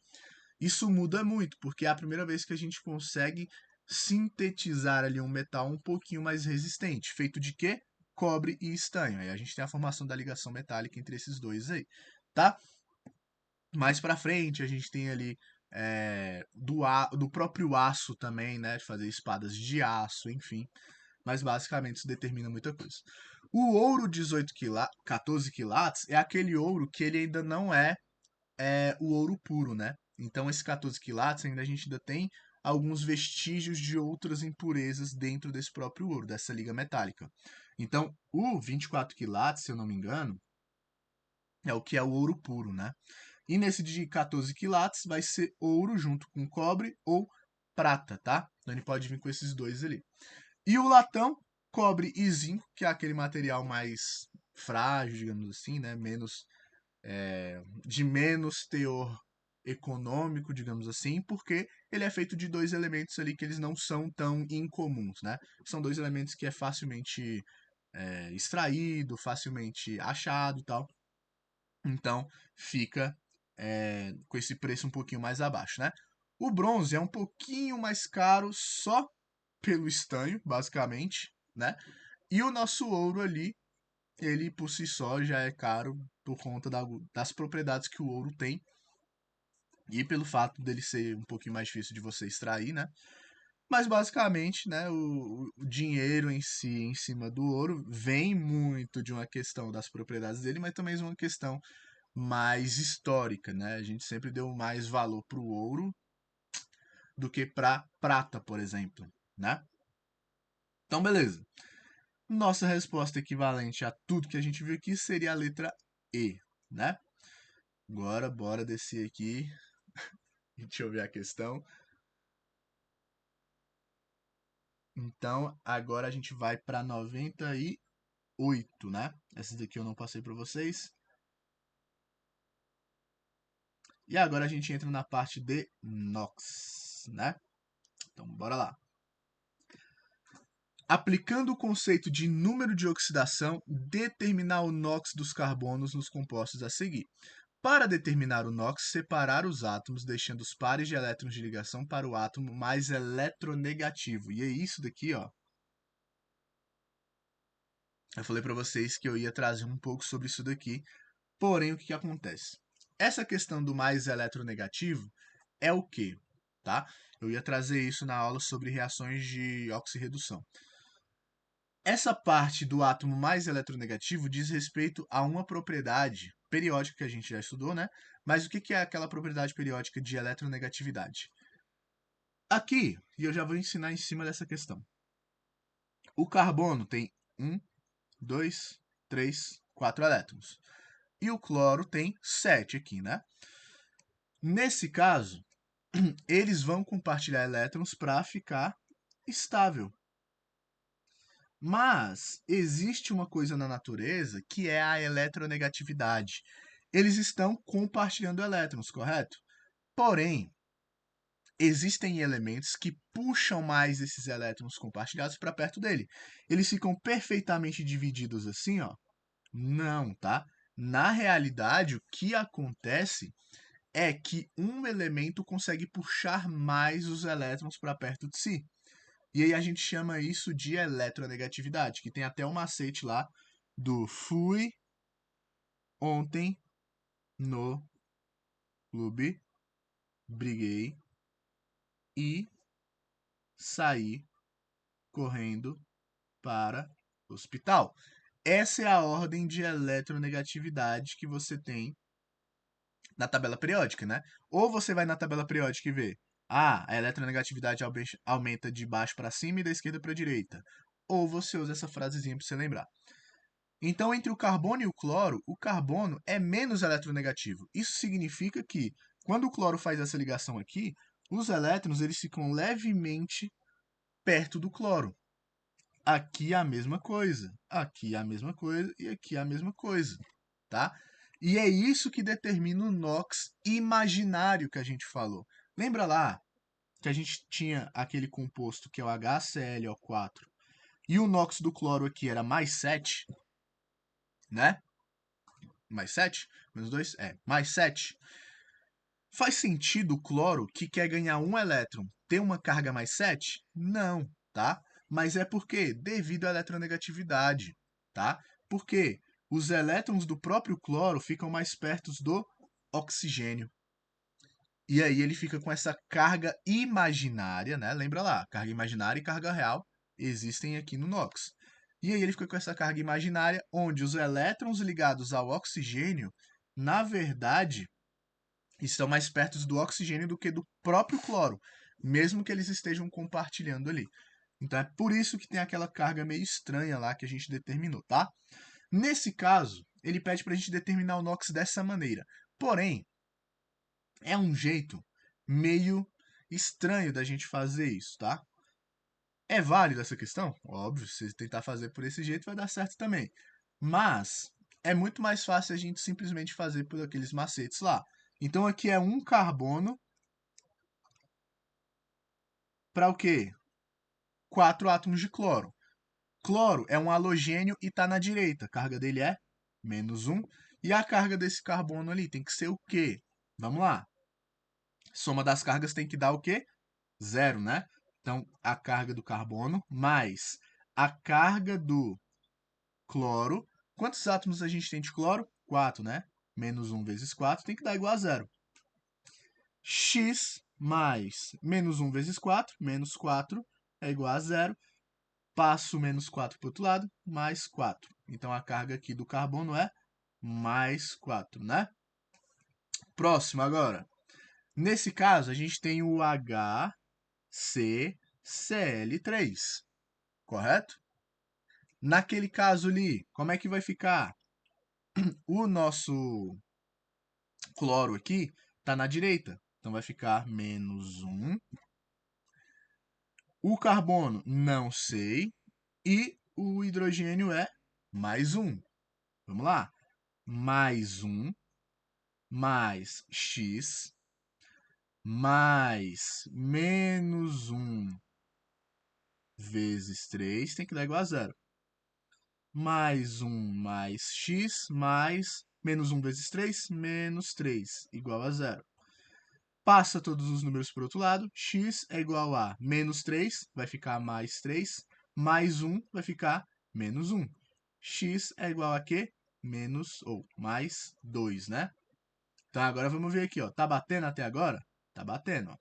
isso muda muito, porque é a primeira vez que a gente consegue sintetizar ali um metal um pouquinho mais resistente, feito de quê? Cobre e estanho. Aí a gente tem a formação da ligação metálica entre esses dois aí, tá? Mais para frente a gente tem ali do próprio aço também, né? De fazer espadas de aço, enfim. Mas basicamente isso determina muita coisa. O ouro 14 quilates é aquele ouro que ele ainda não é o ouro puro, né? Então esse 14 quilates ainda a gente ainda tem alguns vestígios de outras impurezas dentro desse próprio ouro, dessa liga metálica. Então o 24 quilates, se eu não me engano, é o que é o ouro puro, né? E nesse de 14 quilates vai ser ouro junto com cobre ou prata, tá? Então ele pode vir com esses dois ali. E o latão, cobre e zinco, que é aquele material mais frágil, digamos assim, né? De menos teor econômico, digamos assim, porque ele é feito de dois elementos ali que eles não são tão incomuns, né? São dois elementos que é facilmente extraído, facilmente achado e tal. Então fica com esse preço um pouquinho mais abaixo, né? O bronze é um pouquinho mais caro só pelo estanho, basicamente, né? E o nosso ouro ali, ele por si só já é caro por conta das propriedades que o ouro tem e pelo fato dele ser um pouquinho mais difícil de você extrair, né? Mas basicamente, né, o dinheiro em si, em cima do ouro, vem muito de uma questão das propriedades dele, mas também de uma questão mais histórica, né? A gente sempre deu mais valor para o ouro do que para prata, por exemplo, né? Então, beleza. Nossa resposta equivalente a tudo que a gente viu aqui seria a letra E, né? Agora, bora descer aqui. Deixa eu ver a questão. Então, agora a gente vai para 98, né? Essa daqui eu não passei para vocês. E agora a gente entra na parte de NOx, né? Então, bora lá. Aplicando o conceito de número de oxidação, determinar o NOx dos carbonos nos compostos a seguir. Para determinar o NOx, separar os átomos, deixando os pares de elétrons de ligação para o átomo mais eletronegativo. E é isso daqui, ó. Eu falei para vocês que eu ia trazer um pouco sobre isso daqui. Porém, o que acontece? Essa questão do mais eletronegativo é o quê? Tá? Eu ia trazer isso na aula sobre reações de oxirredução. Essa parte do átomo mais eletronegativo diz respeito a uma propriedade periódica que a gente já estudou, né? Mas o que é aquela propriedade periódica de eletronegatividade? Aqui, e eu já vou ensinar em cima dessa questão. O carbono tem 1, 2, 3, 4 elétrons. E o cloro tem 7 aqui, né? Nesse caso, eles vão compartilhar elétrons para ficar estável. Mas existe uma coisa na natureza que é a eletronegatividade. Eles estão compartilhando elétrons, correto? Porém, existem elementos que puxam mais esses elétrons compartilhados para perto dele. Eles ficam perfeitamente divididos assim, ó? Não, tá? Na realidade, o que acontece é que um elemento consegue puxar mais os elétrons para perto de si. E aí a gente chama isso de eletronegatividade, que tem até um macete lá do fui ontem no clube, briguei e saí correndo para o hospital. Essa é a ordem de eletronegatividade que você tem na tabela periódica, né? Ou você vai na tabela periódica e vê, a eletronegatividade aumenta de baixo para cima e da esquerda para a direita. Ou você usa essa frasezinha para você lembrar. Então, entre o carbono e o carbono é menos eletronegativo. Isso significa que, quando o cloro faz essa ligação aqui, os elétrons eles ficam levemente perto do cloro. Aqui é a mesma coisa, aqui é a mesma coisa e aqui é a mesma coisa, tá? E é isso que determina o NOx imaginário que a gente falou. Lembra lá que a gente tinha aquele composto que é o HClO4 e o NOx do cloro aqui era mais 7, né? mais 7, menos 2, mais 7. Faz sentido o cloro, que quer ganhar um elétron, ter uma carga mais 7? Não, tá? Mas é porque devido à eletronegatividade, tá? Porque os elétrons do próprio cloro ficam mais perto do oxigênio. E aí ele fica com essa carga imaginária, né? Lembra lá, carga imaginária e carga real existem aqui no NOx. E aí ele fica com essa carga imaginária, onde os elétrons ligados ao oxigênio, na verdade, estão mais perto do oxigênio do que do próprio cloro, mesmo que eles estejam compartilhando ali. Então é por isso que tem aquela carga meio estranha lá que a gente determinou, tá? Nesse caso, ele pede para a gente determinar o NOx dessa maneira. Porém, é um jeito meio estranho da gente fazer isso, tá? É válido essa questão? Óbvio, se você tentar fazer por esse jeito vai dar certo também. Mas é muito mais fácil a gente simplesmente fazer por aqueles macetes lá. Então aqui é um carbono para o quê? 4 átomos de cloro. Cloro é um halogênio e está na direita. A carga dele é menos 1. E a carga desse carbono ali tem que ser o quê? Vamos lá. Soma das cargas tem que dar o quê? 0, né? Então, a carga do carbono mais a carga do cloro. Quantos átomos a gente tem de cloro? 4, né? Menos 1 vezes 4 tem que dar igual a 0. X mais menos 1 vezes 4, menos 4 é igual a 0. Passo menos 4 para o outro lado, mais 4. Então, a carga aqui do carbono é mais 4, né? Próximo agora. Nesse caso, a gente tem o HCCl3, correto? Naquele caso ali, como é que vai ficar? O nosso cloro aqui está na direita, então vai ficar menos 1. O carbono, não sei. E o hidrogênio é mais 1. Vamos lá. Mais 1, mais x, mais menos 1 vezes 3, tem que dar igual a 0. Mais 1 mais x, mais menos 1 vezes 3, menos 3, igual a 0. Passa todos os números para o outro lado. X é igual a menos 3, vai ficar mais 3, mais 1 vai ficar menos 1. X é igual a quê? Menos ou mais 2, né? Então agora vamos ver aqui, ó. Tá batendo até agora? Tá batendo, ó.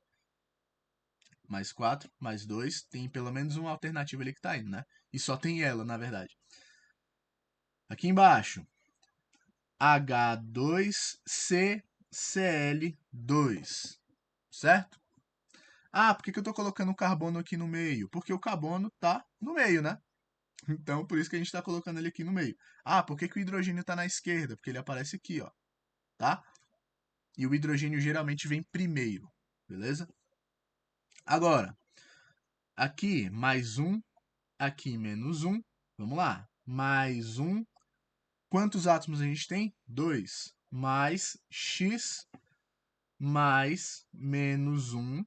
Mais 4, mais 2, tem pelo menos uma alternativa ali que tá indo, né? E só tem ela, na verdade. Aqui embaixo, H2CCl2, certo? Ah, por que eu estou colocando o carbono aqui no meio? Porque o carbono está no meio, né? Então, por isso que a gente está colocando ele aqui no meio. Ah, por que o hidrogênio está na esquerda? Porque ele aparece aqui, ó, tá? E o hidrogênio geralmente vem primeiro, beleza? Agora, aqui mais 1, aqui menos 1. Vamos lá. Mais 1. Quantos átomos a gente tem? 2. Mais x mais menos 1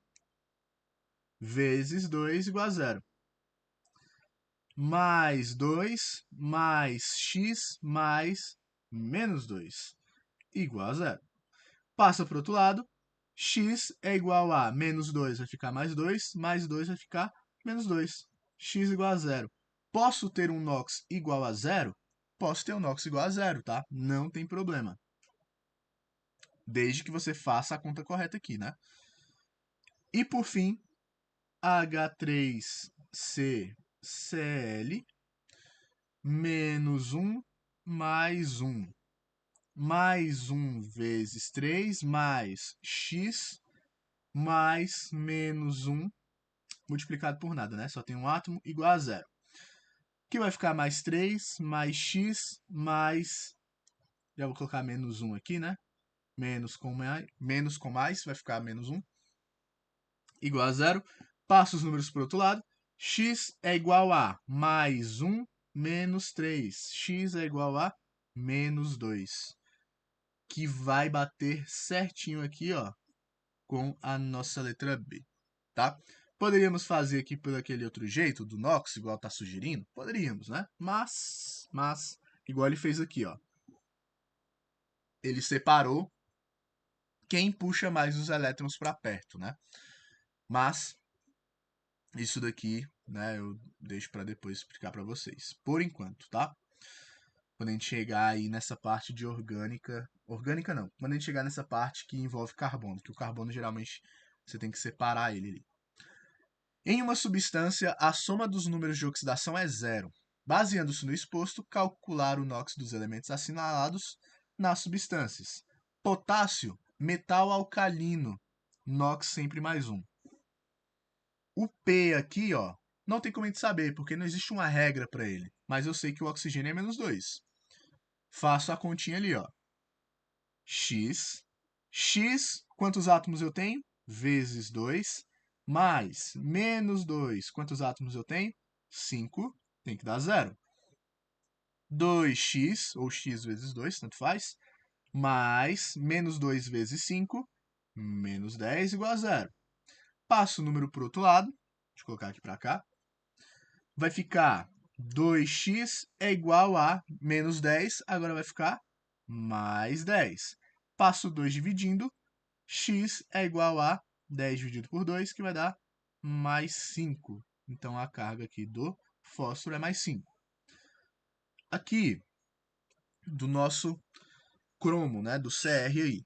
vezes 2 igual a 0. Mais 2 mais x mais menos 2 igual a 0. Passa para o outro lado. X é igual a menos 2 vai ficar mais 2 vai ficar menos 2. X igual a 0. Posso ter um NOx igual a 0? Posso ter um NOx igual a 0, tá? Não tem problema. Desde que você faça a conta correta aqui, né? E por fim, H3CCl menos 1 mais 1. Mais 1 vezes 3 mais x mais menos 1 multiplicado por nada, né? Só tem um átomo igual a 0. Que vai ficar mais 3 mais x mais... Já vou colocar menos 1 aqui, né? Menos com mais vai ficar menos 1 igual a 0. Passo os números para o outro lado. X é igual a mais 1 menos 3. X é igual a menos 2. Que vai bater certinho aqui, ó, com a nossa letra B, tá? Poderíamos fazer aqui por aquele outro jeito, do NOx, igual tá sugerindo? Poderíamos, né? Mas, igual ele fez aqui, ó. ele separou quem puxa mais os elétrons para perto, né? Mas isso daqui, né, eu deixo para depois explicar para vocês. Por enquanto, tá? Quando a gente chegar aí nessa parte de orgânica, orgânica não, quando a gente chegar nessa parte que envolve carbono, que o carbono geralmente você tem que separar ele ali. Em uma substância, a soma dos números de oxidação é zero. Baseando-se no exposto, calcular o NOx dos elementos assinalados nas substâncias. Potássio, metal alcalino, NOx sempre mais um. O P aqui, ó, não tem como a gente saber, porque não existe uma regra para ele. Mas eu sei que o oxigênio é menos 2. Faço a continha ali, ó. X. X, quantos átomos eu tenho? Vezes 2. Mais menos 2, quantos átomos eu tenho? 5. Tem que dar zero. 2x, ou x vezes 2, tanto faz. Mais menos 2 vezes 5, menos 10 igual a zero. Passo o número para o outro lado. Deixa eu colocar aqui para cá. Vai ficar 2x é igual a menos 10. Agora vai ficar mais 10. Passo 2 dividindo. X é igual a 10 dividido por 2, que vai dar mais 5. Então, a carga aqui do fósforo é mais 5. Aqui, do nosso cromo, né, do Cr aí.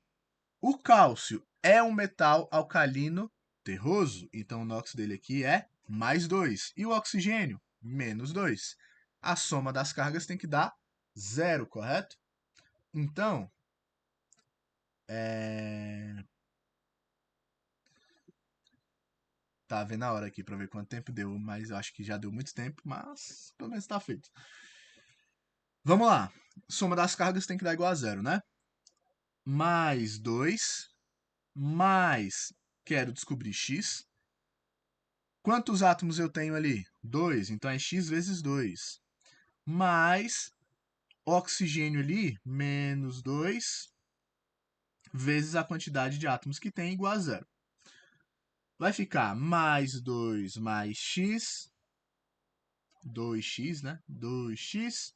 O cálcio é um metal alcalino terroso, então o NOx dele aqui é mais 2. E o oxigênio, menos 2. A soma das cargas tem que dar zero, correto? Então, tá vendo a hora aqui para ver quanto tempo deu, mas eu acho que já deu muito tempo, mas pelo menos está feito. Vamos lá. Soma das cargas tem que dar igual a zero, né? Mais 2, mais, quero descobrir x. Quantos átomos eu tenho ali? 2, então é x vezes 2. Mais oxigênio ali, menos 2, vezes a quantidade de átomos que tem, igual a zero. Vai ficar mais 2 mais x, 2x, né? 2x,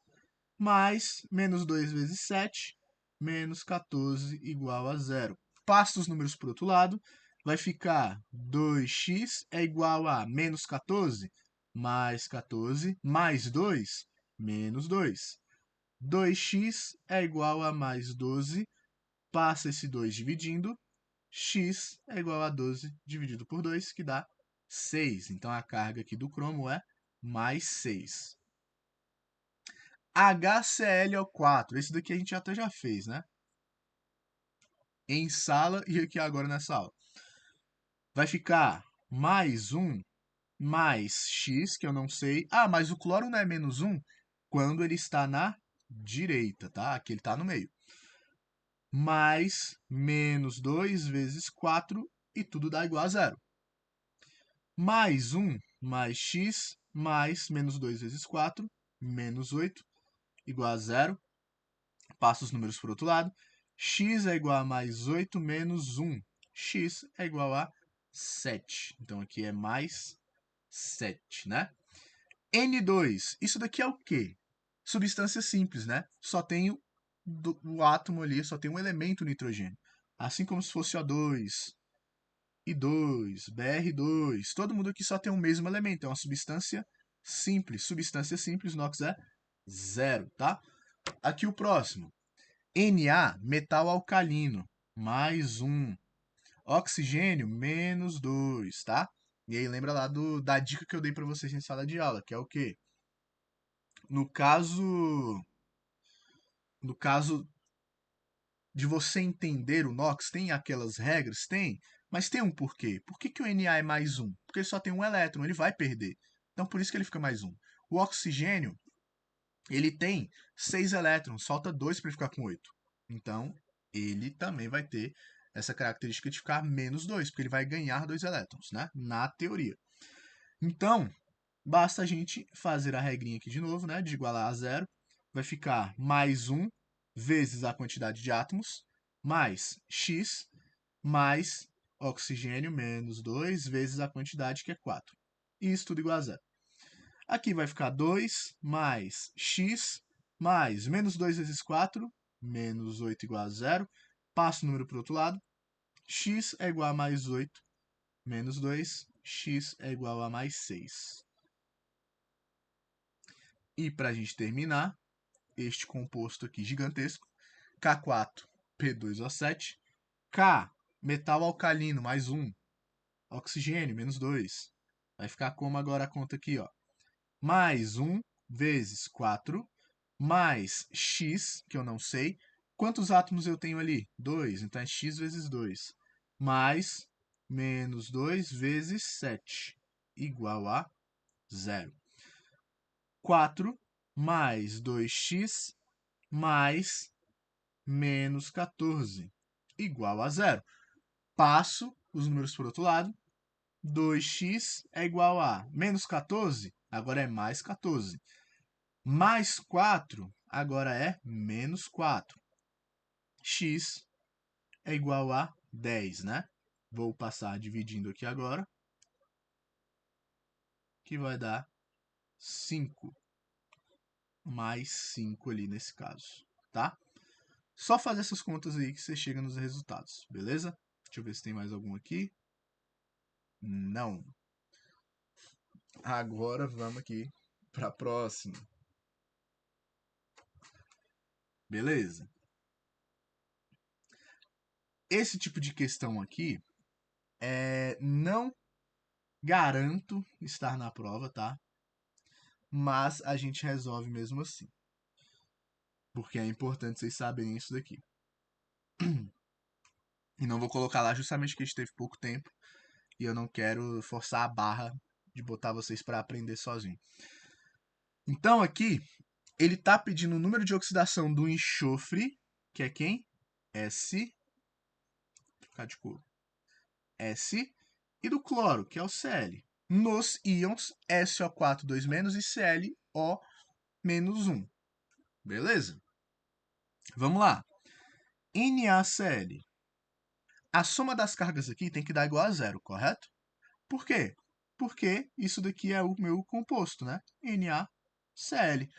mais menos 2 vezes 7, menos 14 igual a zero. Passa os números para o outro lado, vai ficar 2x é igual a menos 14, mais 14, mais 2, menos 2. 2x é igual a mais 12, passa esse 2 dividindo, x é igual a 12 dividido por 2, que dá 6. Então, a carga aqui do cromo é mais 6. HClO4, esse daqui a gente até já fez, né? Em sala e aqui agora nessa aula. Vai ficar mais 1 mais x, que eu não sei. Ah, mas o cloro não é menos 1 quando ele está na direita, tá? Aqui ele está no meio. Mais menos 2 vezes 4 e tudo dá igual a zero. Mais 1 mais x mais menos 2 vezes 4, menos 8, igual a zero. Passa os números para o outro lado. X é igual a mais 8 menos 1. X é igual a 7. Então, aqui é mais 7, né? N2, isso daqui é o quê? Substância simples, né? Só tem o átomo ali, só tem um elemento nitrogênio. Assim como se fosse O2, I2, Br2. Todo mundo aqui só tem o mesmo elemento. É uma substância simples. Substância simples, NOx é zero, tá? Aqui o próximo. Na, metal alcalino, mais 1. Oxigênio, menos 2, tá? E aí lembra lá da dica que eu dei para vocês em sala de aula, que é o quê? No caso de você entender o NOx, tem aquelas regras? Tem, mas tem um porquê. Por que o Na é mais 1? Porque ele só tem um elétron, ele vai perder. Então por isso que ele fica mais 1. O oxigênio, ele tem 6 elétrons, falta 2 para ele ficar com 8. Então, ele também vai ter essa característica de ficar menos 2, porque ele vai ganhar 2 elétrons, né? Na teoria. Então, basta a gente fazer a regrinha aqui de novo, né? De igualar a zero. Vai ficar mais 1 vezes a quantidade de átomos, mais x, mais oxigênio, menos 2, vezes a quantidade, que é 4. E isso tudo igual a zero. Aqui vai ficar 2 mais x mais menos 2 vezes 4, menos 8 igual a 0. Passo o número para o outro lado. X é igual a mais 8 menos 2. X é igual a mais 6. E para a gente terminar, este composto aqui gigantesco, K4P2O7, K, metal alcalino, mais 1, oxigênio, menos 2. Vai ficar como agora a conta aqui, ó. Mais 1 vezes 4, mais X, que eu não sei. Quantos átomos eu tenho ali? 2, então é X vezes 2. Mais menos 2 vezes 7, igual a 0. 4 mais 2x mais menos 14, igual a 0. Passo os números para o outro lado. 2x é igual a menos 14, agora é mais 14. Mais 4, agora é menos 4. X é igual a 10, né? Vou passar dividindo aqui agora, que vai dar 5. Mais 5 ali nesse caso, tá? Só fazer essas contas aí que você chega nos resultados, beleza? Deixa eu ver se tem mais algum aqui. Não. Agora vamos aqui para a próxima. Beleza? Esse tipo de questão aqui não garanto estar na prova, tá? Mas a gente resolve mesmo assim. Porque é importante vocês saberem isso daqui. E não vou colocar lá justamente porque a gente teve pouco tempo e eu não quero forçar a barra de botar vocês para aprender sozinho. Então aqui ele está pedindo o número de oxidação do enxofre, que é quem? S, ficar de cor. S, e do cloro, que é o Cl, nos íons SO4 2- e ClO menos 1. Beleza? Vamos lá. NaCl. A soma das cargas aqui tem que dar igual a 0, correto? Por quê? Porque isso daqui é o meu composto, né? NaCl.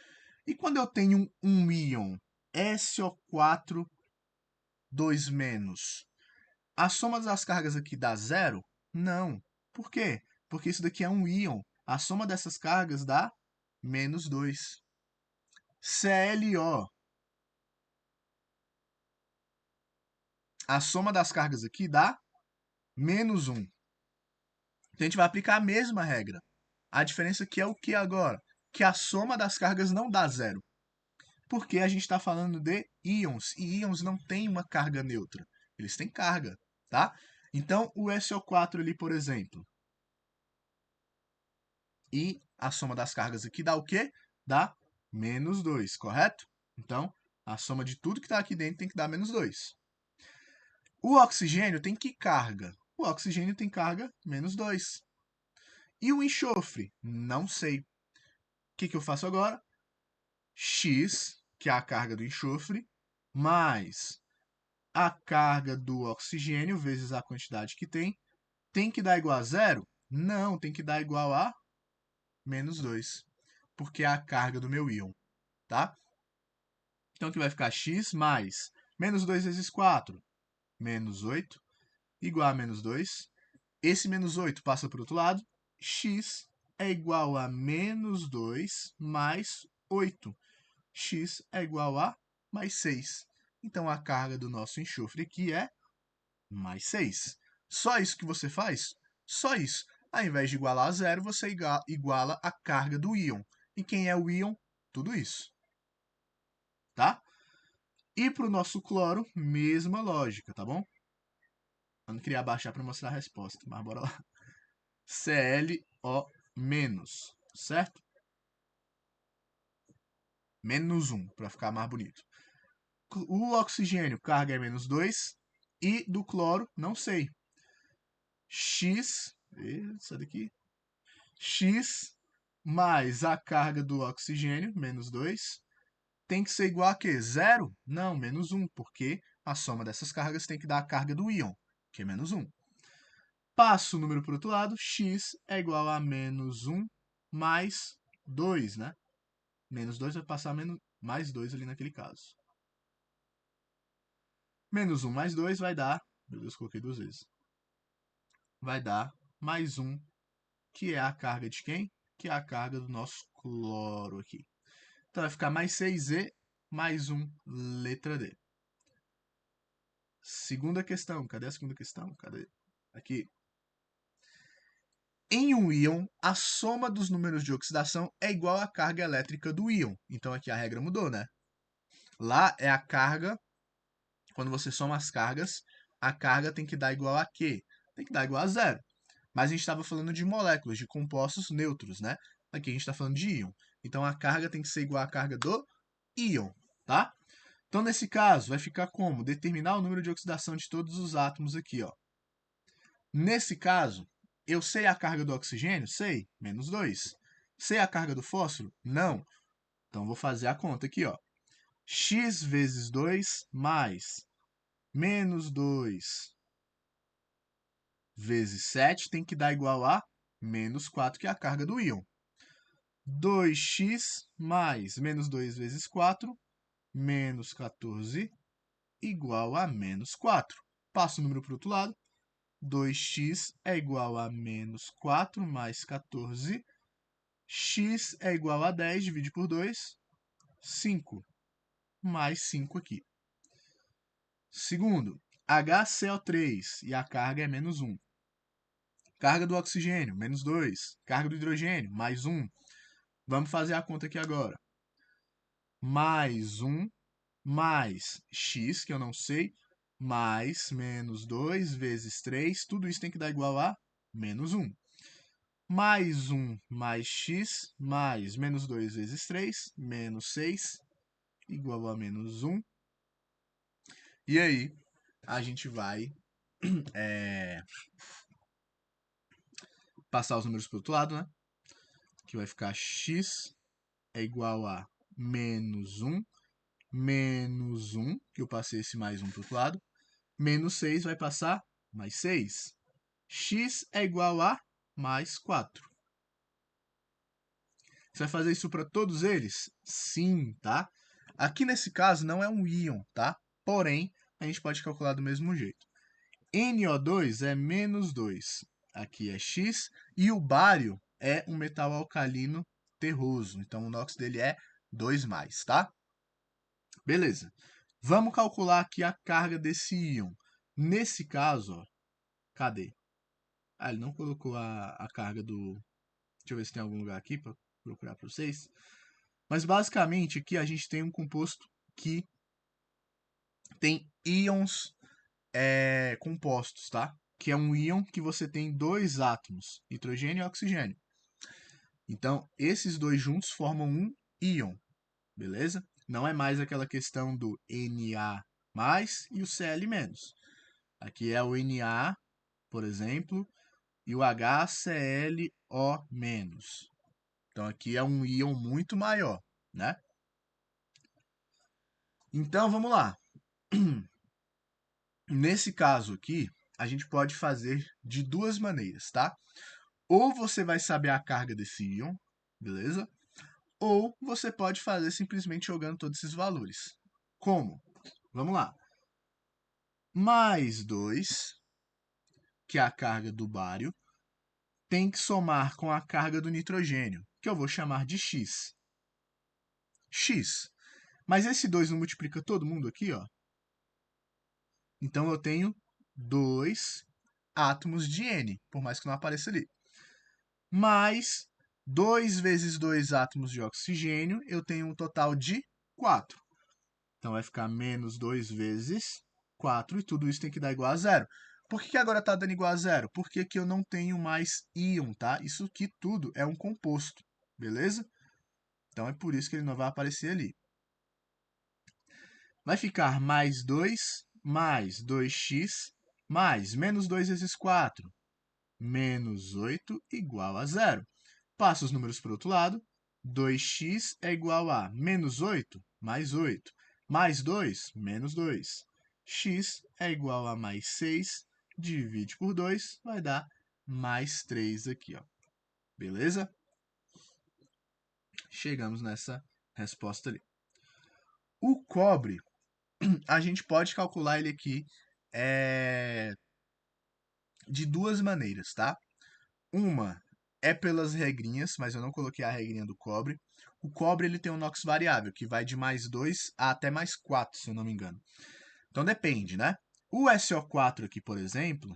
E quando eu tenho um íon SO4 2-, a soma das cargas aqui dá 0? Não. Por quê? Porque isso daqui é um íon. A soma dessas cargas dá menos 2. ClO. A soma das cargas aqui dá menos 1. Então a gente vai aplicar a mesma regra. A diferença aqui é o que agora? Que a soma das cargas não dá 0. Porque a gente está falando de íons. E íons não têm uma carga neutra. Eles têm carga, tá? Então, o SO4 ali, por exemplo, e a soma das cargas aqui dá o quê? Dá menos 2, correto? Então, a soma de tudo que está aqui dentro tem que dar menos 2. O oxigênio tem que carga? O oxigênio tem carga menos 2. E o enxofre? Não sei. O que eu faço agora? X, que é a carga do enxofre, mais a carga do oxigênio vezes a quantidade que tem que dar igual a 0? Não, tem que dar igual a menos 2, porque é a carga do meu íon, tá? Então, aqui vai ficar x mais menos 2 vezes 4, menos 8, igual a menos 2. Esse menos 8 passa para o outro lado. X é igual a menos 2 mais 8. X é igual a mais 6. Então, a carga do nosso enxofre aqui é mais 6. Só isso que você faz? Só isso. Ao invés de igualar a 0, você iguala a carga do íon. E quem é o íon? Tudo isso. Tá? E para o nosso cloro, mesma lógica, tá bom? Eu não queria abaixar para mostrar a resposta, mas bora lá. ClO menos, certo? Menos 1, para ficar mais bonito. O oxigênio, carga é menos 2. E do cloro, não sei. X, sai daqui. X mais a carga do oxigênio, menos 2, tem que ser igual a quê? 0? Não, menos 1, porque a soma dessas cargas tem que dar a carga do íon, que é menos 1. Passo o número para o outro lado, x é igual a menos 1 mais 2, né? Menos 2 vai passar menos, mais 2 ali naquele caso. Menos 1 mais 2 vai dar... Meu Deus, coloquei 2 vezes. Vai dar mais 1, que é a carga de quem? Que é a carga do nosso cloro aqui. Então, vai ficar mais 6Z mais 1, letra D. Segunda questão. Cadê a segunda questão? Cadê? Aqui. Em um íon, a soma dos números de oxidação é igual à carga elétrica do íon. Então, aqui a regra mudou, né? Lá é a carga, quando você soma as cargas, a carga tem que dar igual a quê? Tem que dar igual a zero. Mas a gente estava falando de moléculas, de compostos neutros, né? Aqui a gente está falando de íon. Então, a carga tem que ser igual à carga do íon, tá? Então, nesse caso, vai ficar como? Determinar o número de oxidação de todos os átomos aqui, ó. Nesse caso, eu sei a carga do oxigênio? Sei, menos 2. Sei a carga do fósforo? Não. Então, vou fazer a conta aqui, ó. X vezes 2 mais menos 2 vezes 7 tem que dar igual a menos 4, que é a carga do íon. 2x mais menos 2 vezes 4, menos 14, igual a menos 4. Passo o número para o outro lado. 2x é igual a menos 4 mais 14. X é igual a 10, divide por 2, 5. Mais 5 aqui. Segundo, HCO3 e a carga é menos 1. Carga do oxigênio, menos 2. Carga do hidrogênio, mais 1. Vamos fazer a conta aqui agora. Mais 1 mais x, que eu não sei, mais menos 2 vezes 3, tudo isso tem que dar igual a menos 1. Mais 1 mais x, mais menos 2 vezes 3, menos 6, igual a menos 1. E aí, a gente vai passar os números para o outro lado, né? Que vai ficar x é igual a menos 1, menos 1, que eu passei esse mais 1 para o outro lado, menos 6 vai passar mais 6. X é igual a mais 4. Você vai fazer isso para todos eles? Sim, tá? Aqui nesse caso não é um íon, tá? Porém, a gente pode calcular do mesmo jeito. NO2 é menos 2. Aqui é X. E o bário é um metal alcalino terroso. Então, o NOx dele é 2+, tá? Beleza. Vamos calcular aqui a carga desse íon. Nesse caso, ó, cadê? Ah, ele não colocou a carga do... Deixa eu ver se tem algum lugar aqui para procurar para vocês. Mas, basicamente, aqui a gente tem um composto que tem íons compostos, tá? Que é um íon que você tem dois átomos, nitrogênio e oxigênio. Então, esses dois juntos formam um íon, beleza? Não é mais aquela questão do Na mais e o Cl menos. Aqui é o Na, por exemplo, e o HClO menos. Então, aqui é um íon muito maior, né? Então, vamos lá. Nesse caso aqui, a gente pode fazer de duas maneiras, tá? Ou você vai saber a carga desse íon, beleza? Ou você pode fazer simplesmente jogando todos esses valores. Como? Vamos lá. Mais 2, que é a carga do bário, tem que somar com a carga do nitrogênio, que eu vou chamar de X. X. Mas esse 2 não multiplica todo mundo aqui, ó. Então eu tenho 2 átomos de N, por mais que não apareça ali. Mais 2 vezes 2 átomos de oxigênio, eu tenho um total de 4. Então vai ficar menos 2 vezes 4, e tudo isso tem que dar igual a zero. Por que agora está dando igual a zero? Porque aqui eu não tenho mais íon, tá? Isso aqui tudo é um composto, beleza? Então é por isso que ele não vai aparecer ali. Vai ficar mais 2 mais 2x mais menos 2 vezes 4, menos 8 igual a zero. Passa os números para o outro lado. 2x é igual a menos 8 mais 8. Mais 2, menos 2. X é igual a mais 6, divide por 2, vai dar mais 3 aqui, ó. Beleza? Chegamos nessa resposta ali. O cobre a gente pode calcular ele aqui de duas maneiras, tá? Uma é pelas regrinhas, mas eu não coloquei a regrinha do cobre. O cobre ele tem um NOx variável, que vai de -2 a até +4, se eu não me engano. Então depende, né? O SO4 aqui, por exemplo,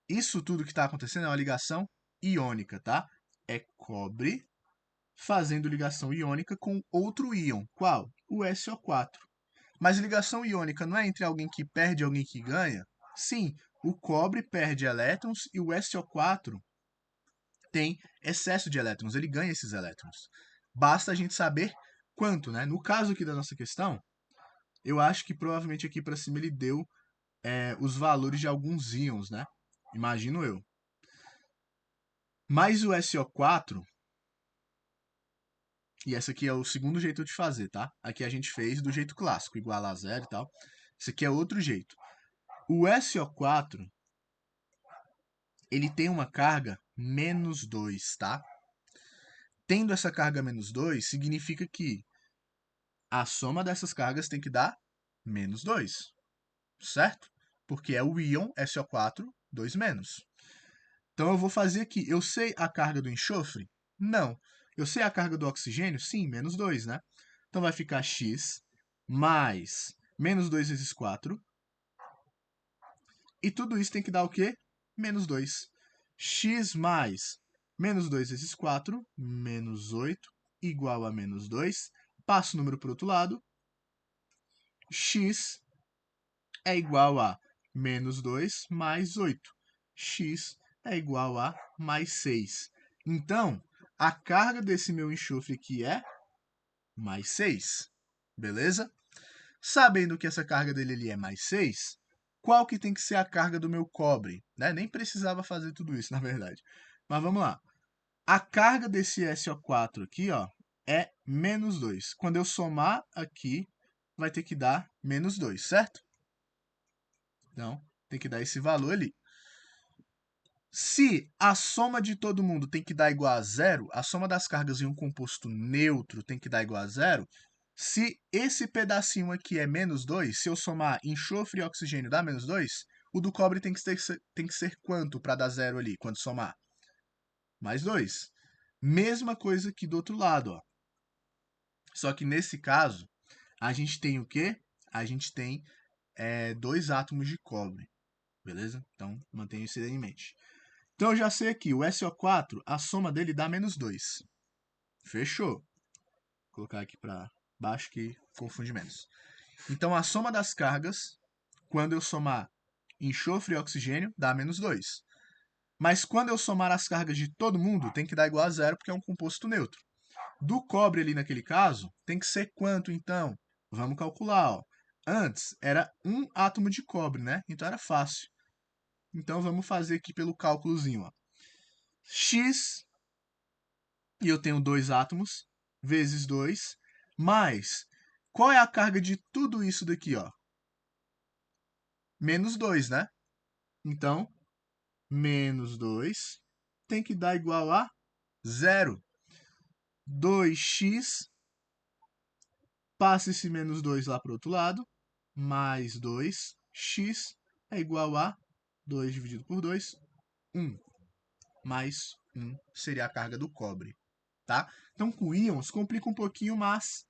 isso tudo que está acontecendo é uma ligação iônica, tá? É cobre fazendo ligação iônica com outro íon. Qual? O SO4. Mas ligação iônica não é entre alguém que perde e alguém que ganha? Sim, o cobre perde elétrons e o SO4 tem excesso de elétrons, ele ganha esses elétrons. Basta a gente saber quanto, né? No caso aqui da nossa questão, eu acho que provavelmente aqui para cima ele deu os valores de alguns íons, né? Imagino eu. Mas o SO4, e esse aqui é o segundo jeito de fazer, tá? Aqui a gente fez do jeito clássico, igual a zero e tal. Esse aqui é outro jeito. O SO4, ele tem uma carga -2, tá? Tendo essa carga -2, significa que a soma dessas cargas tem que dar -2, certo? Porque é o íon SO4, 2-. Então eu vou fazer aqui. Eu sei a carga do enxofre? Não. Eu sei a carga do oxigênio? Sim, -2, né? Então vai ficar x mais -2 vezes 4. E tudo isso tem que dar o quê? -2. X mais -2 vezes 4, -8, igual a -2. Passo o número para o outro lado. X é igual a -2 mais 8. X é igual a +6. Então, a carga desse meu enxofre aqui é +6. Beleza? Sabendo que essa carga dele ali é +6, qual que tem que ser a carga do meu cobre? Né? Nem precisava fazer tudo isso, na verdade. Mas vamos lá. A carga desse SO4 aqui, ó, é -2. Quando eu somar aqui, vai ter que dar -2, certo? Então, tem que dar esse valor ali. Se a soma de todo mundo tem que dar igual a zero, a soma das cargas em um composto neutro tem que dar igual a zero, se esse pedacinho aqui é -2, se eu somar enxofre e oxigênio dá -2, o do cobre tem que ser quanto para dar zero ali, quando somar? +2. Mesma coisa aqui do outro lado, ó. Só que nesse caso, a gente tem o quê? A gente tem 2 átomos de cobre, beleza? Então, mantenha isso aí em mente. Então, eu já sei aqui, o SO4, a soma dele dá -2. Fechou. Vou colocar aqui para baixo que confunde menos. Então, a soma das cargas, quando eu somar enxofre e oxigênio, dá -2. Mas quando eu somar as cargas de todo mundo, tem que dar igual a zero, porque é um composto neutro. Do cobre ali naquele caso, tem que ser quanto então? Vamos calcular, ó. Antes era um átomo de cobre, né? Então era fácil. Então vamos fazer aqui pelo cálculozinho, ó. X, e eu tenho 2 átomos, vezes 2, mais, qual é a carga de tudo isso daqui, ó? -2, né? Então, -2 tem que dar igual a zero. 2x, passa esse -2 lá para o outro lado, mais 2, x é igual a 2 dividido por 2, 1. Mais 1 seria a carga do cobre, tá? Então, com íons, complica um pouquinho, mas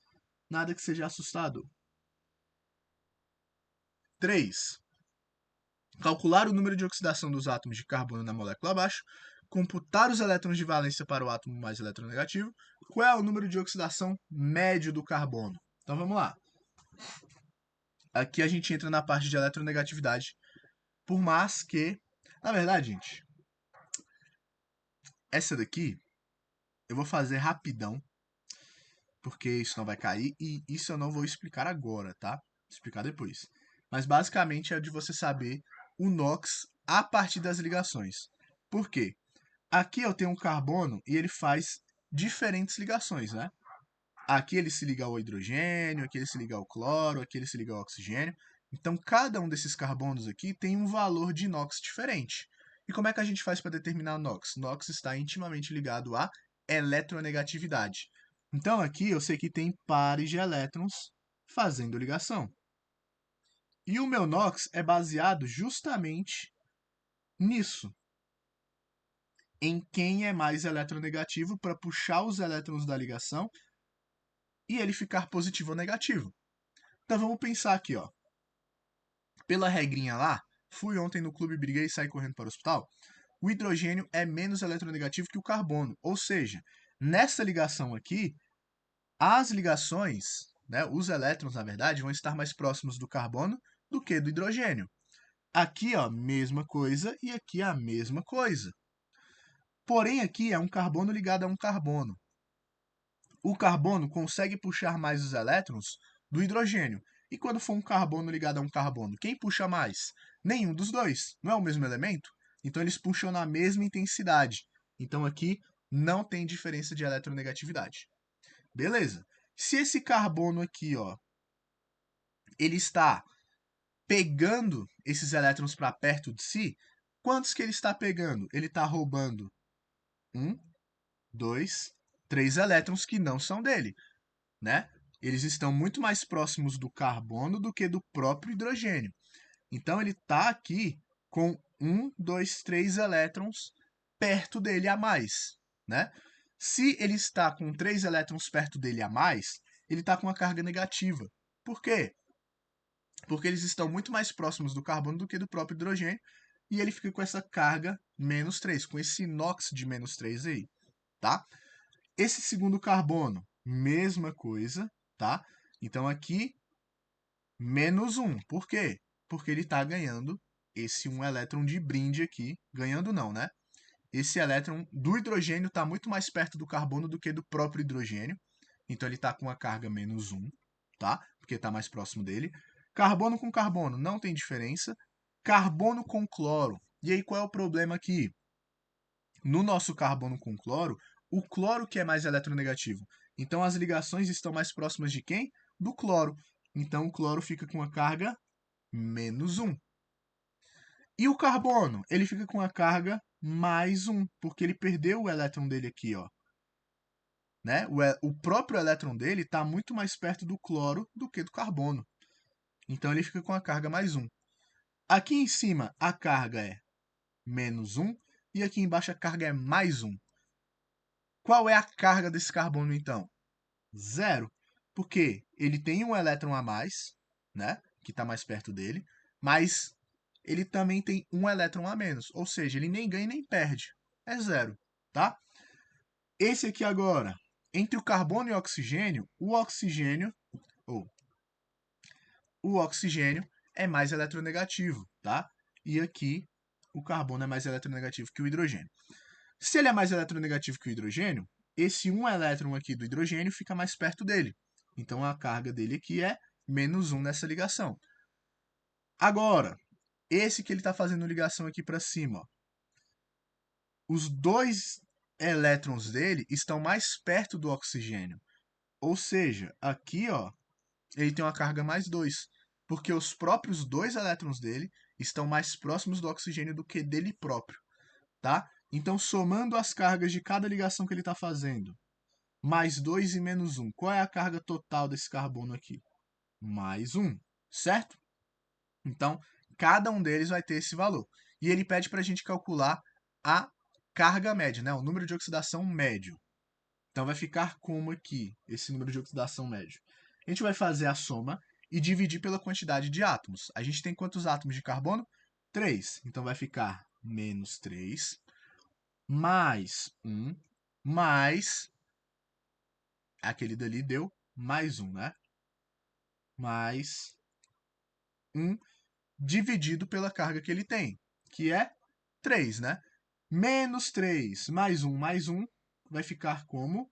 nada que seja assustador. 3. Calcular o número de oxidação dos átomos de carbono na molécula abaixo, computar os elétrons de valência para o átomo mais eletronegativo. Qual é o número de oxidação médio do carbono? Então, vamos lá. Aqui a gente entra na parte de eletronegatividade, por mais que, na verdade, gente, essa daqui eu vou fazer rapidão, porque isso não vai cair, e isso eu não vou explicar agora, tá? Vou explicar depois. Mas basicamente é de você saber o NOx a partir das ligações. Por quê? Aqui eu tenho um carbono e ele faz diferentes ligações, né? Aqui ele se liga ao hidrogênio, aqui ele se liga ao cloro, aqui ele se liga ao oxigênio. Então, cada um desses carbonos aqui tem um valor de NOx diferente. E como é que a gente faz para determinar NOx? NOx está intimamente ligado à eletronegatividade. Então, aqui eu sei que tem pares de elétrons fazendo ligação. E o meu NOx é baseado justamente nisso, em quem é mais eletronegativo para puxar os elétrons da ligação e ele ficar positivo ou negativo. Então vamos pensar aqui, ó. Pela regrinha lá, fui ontem no clube, briguei e saí correndo para o hospital. O hidrogênio é menos eletronegativo que o carbono, ou seja, nessa ligação aqui, as ligações, né, os elétrons, na verdade, vão estar mais próximos do carbono do que do hidrogênio. Aqui, ó, mesma coisa e aqui a mesma coisa. Porém, aqui é um carbono ligado a um carbono. O carbono consegue puxar mais os elétrons do hidrogênio. E quando for um carbono ligado a um carbono, quem puxa mais? Nenhum dos dois. Não é o mesmo elemento? Então eles puxam na mesma intensidade. Então aqui não tem diferença de eletronegatividade. Beleza. Se esse carbono aqui, ó, ele está pegando esses elétrons para perto de si, quantos que ele está pegando? Ele está roubando 1, 2, 3 elétrons que não são dele, né? Eles estão muito mais próximos do carbono do que do próprio hidrogênio. Então ele está aqui com 1, 2, 3 elétrons perto dele a mais, né? Se ele está com 3 elétrons perto dele a mais, ele está com uma carga negativa. Por quê? Porque eles estão muito mais próximos do carbono do que do próprio hidrogênio, e ele fica com essa carga menos 3, com esse NOx de menos 3 aí, tá? Esse segundo carbono, mesma coisa, tá? Então aqui, menos 1. Por quê? Porque ele está ganhando esse 1 elétron de brinde aqui. Ganhando não, né? Esse elétron do hidrogênio está muito mais perto do carbono do que do próprio hidrogênio. Então ele está com a carga menos 1, tá? Porque está mais próximo dele. Carbono com carbono, não tem diferença. Carbono com cloro. E aí qual é o problema aqui? No nosso carbono com cloro, o cloro que é mais eletronegativo. Então as ligações estão mais próximas de quem? Do cloro. Então o cloro fica com a carga menos 1. E o carbono? Ele fica com a carga mais 1, porque ele perdeu o elétron dele aqui, ó. Né? O próprio elétron dele está muito mais perto do cloro do que do carbono. Então ele fica com a carga mais 1. Aqui em cima a carga é menos 1 e aqui embaixo a carga é mais 1. Qual é a carga desse carbono então? Zero. Porque ele tem um elétron a mais, né? Que está mais perto dele, mas ele também tem um elétron a menos. Ou seja, ele nem ganha nem perde. É zero, tá? Esse aqui agora, entre o carbono e o oxigênio, ou o oxigênio é mais eletronegativo, tá? E aqui o carbono é mais eletronegativo que o hidrogênio. Se ele é mais eletronegativo que o hidrogênio, esse um elétron aqui do hidrogênio fica mais perto dele. Então a carga dele aqui é menos 1 nessa ligação. Agora, esse que ele está fazendo ligação aqui para cima, ó, os dois elétrons dele estão mais perto do oxigênio. Ou seja, aqui ó, ele tem uma carga mais 2, porque os próprios dois elétrons dele estão mais próximos do oxigênio do que dele próprio, tá? Então, somando as cargas de cada ligação que ele está fazendo, mais 2 e menos 1, qual é a carga total desse carbono aqui? Mais 1, certo? Então, cada um deles vai ter esse valor. E ele pede para a gente calcular a carga média, né? O número de oxidação médio. Então, vai ficar como aqui, esse número de oxidação médio? A gente vai fazer a soma e dividir pela quantidade de átomos. A gente tem quantos átomos de carbono? 3. Então, vai ficar menos 3, mais 1, mais aquele dali deu mais 1, né? Mais 1 dividido pela carga que ele tem, que é 3, né? Menos 3 mais 1 vai ficar como?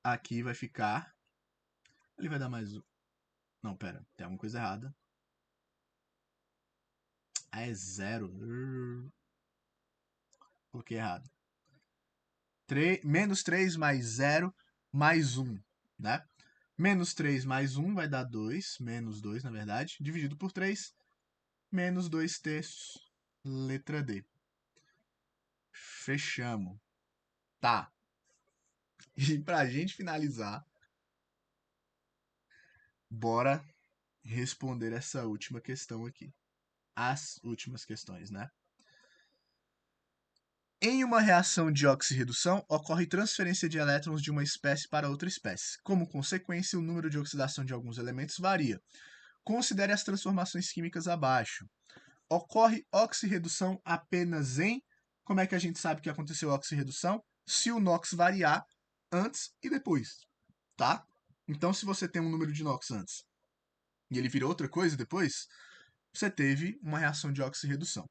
Aqui vai ficar... Ele vai dar mais 1. Não, pera, tem alguma coisa errada. Ah, é 0. Coloquei errado. Menos 3 mais 0 mais 1, né? Menos 3 mais 1 vai dar 2, menos 2, na verdade, dividido por 3, menos 2 terços, letra D. Fechamos. Tá. E pra gente finalizar, Bora responder essa última questão aqui. As últimas questões, né? Em uma reação de oxirredução, ocorre transferência de elétrons de uma espécie para outra espécie. Como consequência, o número de oxidação de alguns elementos varia. Considere as transformações químicas abaixo. Ocorre oxirredução apenas em... Como é que a gente sabe que aconteceu oxirredução? Se o NOx variar antes e depois, tá? Então, se você tem um número de NOx antes e ele vira outra coisa depois, você teve uma reação de oxirredução.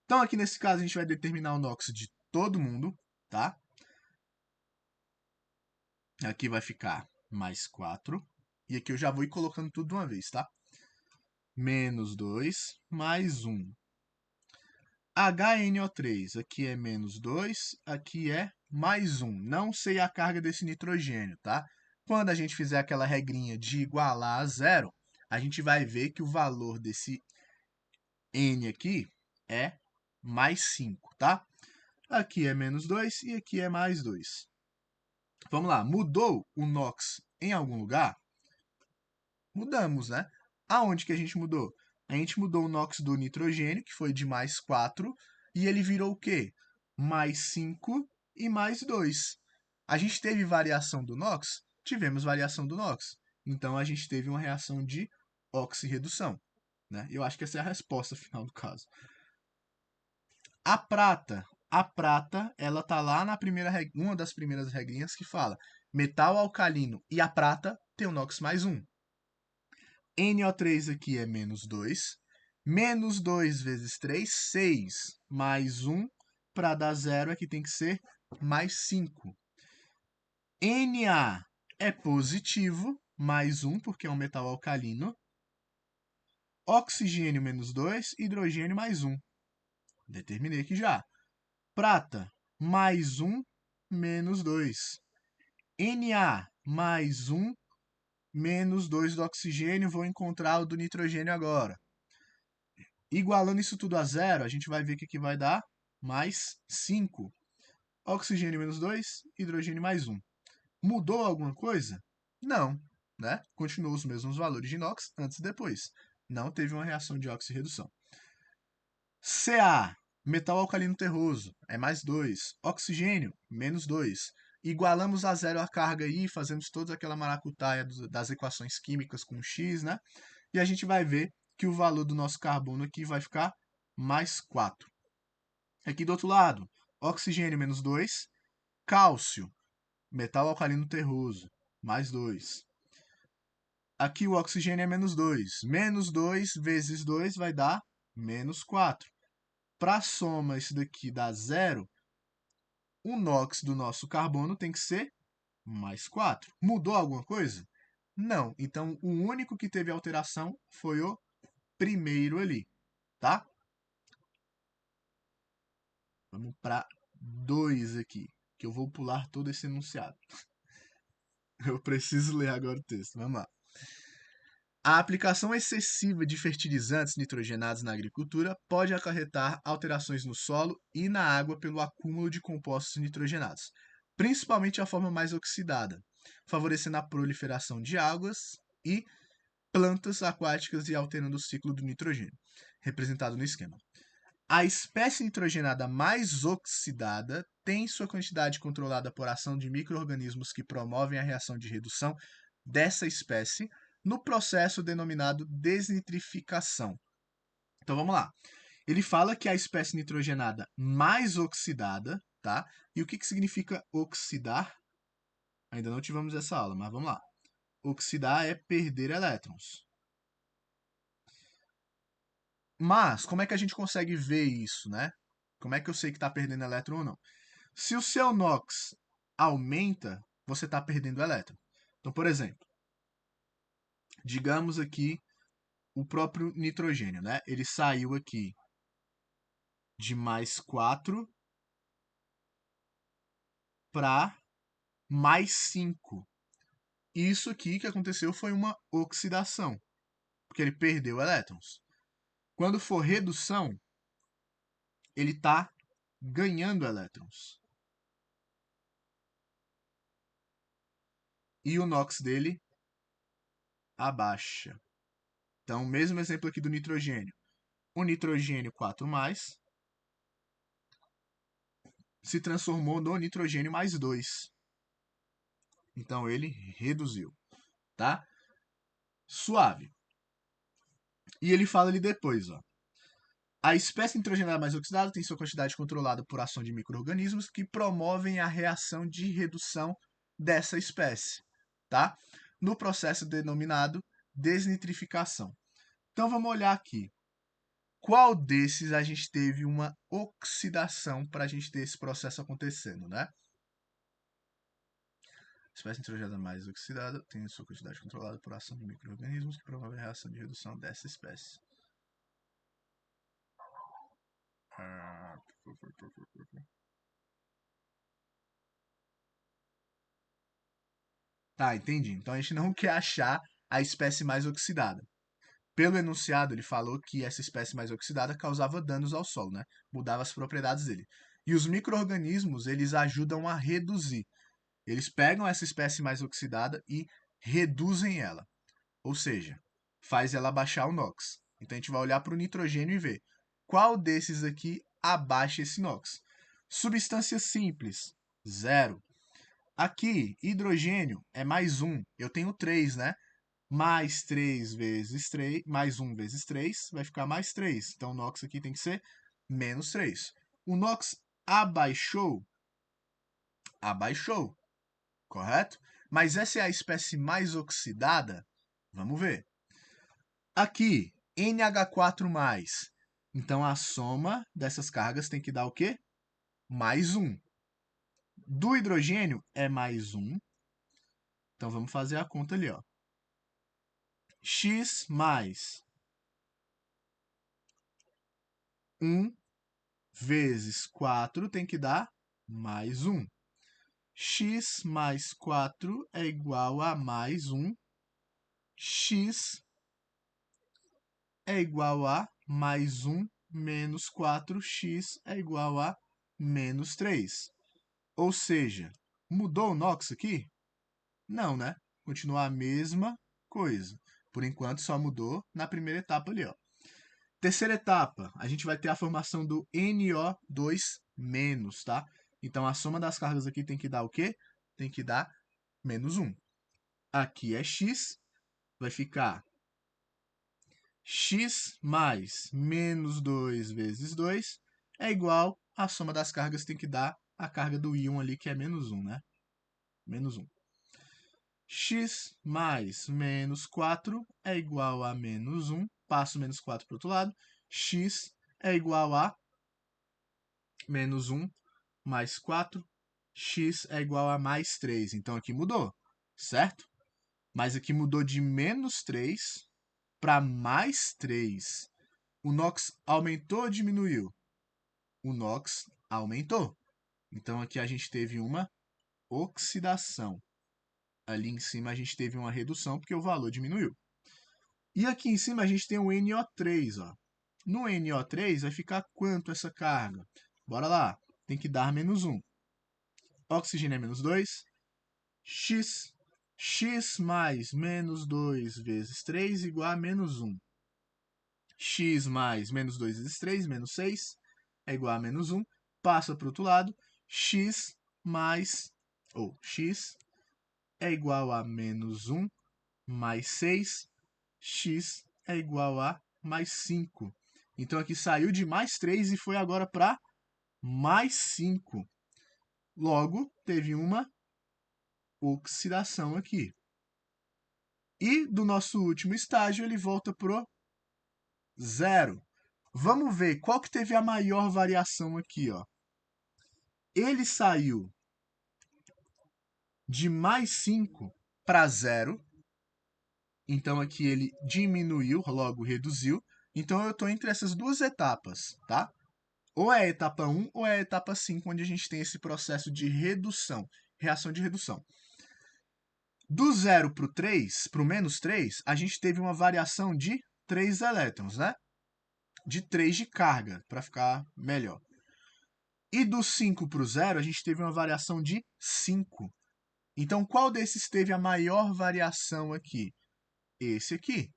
Então, aqui nesse caso, a gente vai determinar o NOx de todo mundo, tá? Aqui vai ficar mais 4. E aqui eu já vou ir colocando tudo de uma vez, tá? Menos 2, mais 1. HNO3, aqui é menos 2, aqui é mais 1. Não sei a carga desse nitrogênio, tá? Quando a gente fizer aquela regrinha de igualar a zero, a gente vai ver que o valor desse N aqui é mais 5, tá? Aqui é menos 2 e aqui é mais 2. Vamos lá, mudou o NOx em algum lugar? Mudamos, né? Aonde que a gente mudou? A gente mudou o NOx do nitrogênio, que foi de mais 4, e ele virou o quê? Mais 5 e mais 2. A gente teve variação do NOx? Tivemos variação do NOx. Então, a gente teve uma reação de oxirredução, né? Eu acho que essa é a resposta final do caso. A prata, ela tá lá na primeira uma das primeiras regrinhas que fala metal alcalino e a prata tem o NOx mais 1. NO3 aqui é menos 2. Menos 2 vezes 3, 6. Mais 1, para dar zero aqui tem que ser mais 5. Na é positivo, mais 1, porque é um metal alcalino. Oxigênio menos 2, hidrogênio mais 1. Determinei aqui já. Prata, mais 1, menos 2. Na mais 1, menos 2 do oxigênio. Vou encontrar o do nitrogênio agora. Igualando isso tudo a zero, a gente vai ver que aqui vai dar mais 5. Oxigênio menos 2, hidrogênio mais 1. Mudou alguma coisa? Não, né? Continuou os mesmos valores de inox antes e depois. Não teve uma reação de oxirredução. Ca, metal alcalino terroso, é mais 2. Oxigênio, menos 2. Igualamos a zero a carga aí, fazemos toda aquela maracutaia das equações químicas com x, né? E a gente vai ver que o valor do nosso carbono aqui vai ficar mais 4. Aqui do outro lado, oxigênio menos 2, cálcio, metal alcalino terroso, mais 2. Aqui o oxigênio é menos 2. Menos 2 vezes 2 vai dar menos 4. Para a soma, isso daqui dá zero. O NOx do nosso carbono tem que ser mais 4. Mudou alguma coisa? Não. Então, o único que teve alteração foi o primeiro ali, tá? Vamos para 2 aqui, que eu vou pular todo esse enunciado. Eu preciso ler agora o texto. Vamos lá. A aplicação excessiva de fertilizantes nitrogenados na agricultura pode acarretar alterações no solo e na água pelo acúmulo de compostos nitrogenados, principalmente a forma mais oxidada, favorecendo a proliferação de algas e plantas aquáticas e alterando o ciclo do nitrogênio, representado no esquema. A espécie nitrogenada mais oxidada tem sua quantidade controlada por ação de micro-organismos que promovem a reação de redução dessa espécie no processo denominado desnitrificação. Então vamos lá. Ele fala que a espécie nitrogenada mais oxidada, tá? E o que significa oxidar? Ainda não tivemos essa aula, mas vamos lá. Oxidar é perder elétrons. Mas, como é que a gente consegue ver isso, né? Como é que eu sei que está perdendo elétron ou não? Se o seu NOx aumenta, você está perdendo elétron. Então, por exemplo, digamos aqui o próprio nitrogênio, né? Ele saiu aqui de mais 4 para mais 5. Isso aqui que aconteceu foi uma oxidação, porque ele perdeu elétrons. Quando for redução, ele está ganhando elétrons. E o NOx dele abaixa. Então, mesmo exemplo aqui do nitrogênio. O nitrogênio 4+, se transformou no nitrogênio mais 2. Então, ele reduziu, tá? Suave. E ele fala ali depois, ó. A espécie nitrogenada mais oxidada tem sua quantidade controlada por ação de micro-organismos que promovem a reação de redução dessa espécie, tá? No processo denominado desnitrificação. Então, vamos olhar aqui. Qual desses a gente teve uma oxidação para a gente ter esse processo acontecendo, né? A espécie nitrogenada mais oxidada tem sua quantidade controlada por ação de micro-organismos que promovem a reação de redução dessa espécie. Tá, entendi. Então a gente não quer achar a espécie mais oxidada. Pelo enunciado, ele falou que essa espécie mais oxidada causava danos ao solo, né? Mudava as propriedades dele. E os micro-organismos, eles ajudam a reduzir. Eles pegam essa espécie mais oxidada e reduzem ela. Ou seja, faz ela baixar o NOx. Então a gente vai olhar para o nitrogênio e ver qual desses aqui abaixa esse NOx. Substância simples, 0. Aqui, hidrogênio é mais 1. Eu tenho 3, né? Mais 3 vezes 3, mais 1 vezes 3, vai ficar mais 3. Então o NOx aqui tem que ser menos 3. O NOx abaixou? Abaixou, correto? Mas essa é a espécie mais oxidada? Vamos ver. Aqui, NH4+. Então a soma dessas cargas tem que dar o quê? Mais 1. Do hidrogênio é mais 1. Então vamos fazer a conta ali, ó. X mais 1 vezes 4 tem que dar mais 1. X mais 4 é igual a mais 1. X é igual a mais 1 menos 4. X é igual a menos 3. Ou seja, mudou o NOx aqui? Não, né? Continua a mesma coisa. Por enquanto, só mudou na primeira etapa ali, ó. Terceira etapa, a gente vai ter a formação do NO2-, tá? Então, a soma das cargas aqui tem que dar o quê? Tem que dar menos 1. Aqui é x, vai ficar x mais menos 2 vezes 2 é igual à soma das cargas, tem que dar a carga do íon ali, que é menos 1, né? Menos 1. X mais menos 4 é igual a menos 1. Passo menos 4 para o outro lado. X é igual a menos 1 mais 4. X é igual a mais 3. Então aqui mudou, certo? Mas aqui mudou de menos 3 para mais 3. O NOx aumentou ou diminuiu? O NOx aumentou. Então aqui a gente teve uma oxidação. Ali em cima a gente teve uma redução porque o valor diminuiu. E aqui em cima a gente tem o NO3, ó. No NO3 vai ficar quanto essa carga? Bora lá. Tem que dar menos 1. Oxigênio é menos 2. X mais menos 2 vezes 3 igual a menos 1. X mais menos 2 vezes 3, menos 6, é igual a menos 1. Passa para o outro lado. X é igual a menos 1 mais 6. X é igual a mais 5. Então aqui saiu de mais 3 e foi agora para mais 5. Logo, teve uma oxidação aqui. E do nosso último estágio, ele volta para o 0. Vamos ver qual que teve a maior variação aqui, ó. Ele saiu de mais 5 para 0. Então aqui ele diminuiu, logo reduziu. Então eu estou entre essas duas etapas, tá? Ou é a etapa 1 ou é a etapa 5, onde a gente tem esse processo de redução, reação de redução. Do 0 para o 3, para o menos 3, a gente teve uma variação de 3 elétrons, né? De 3 de carga, para ficar melhor. E do 5 para o 0, a gente teve uma variação de 5. Então, qual desses teve a maior variação aqui? esse aqui.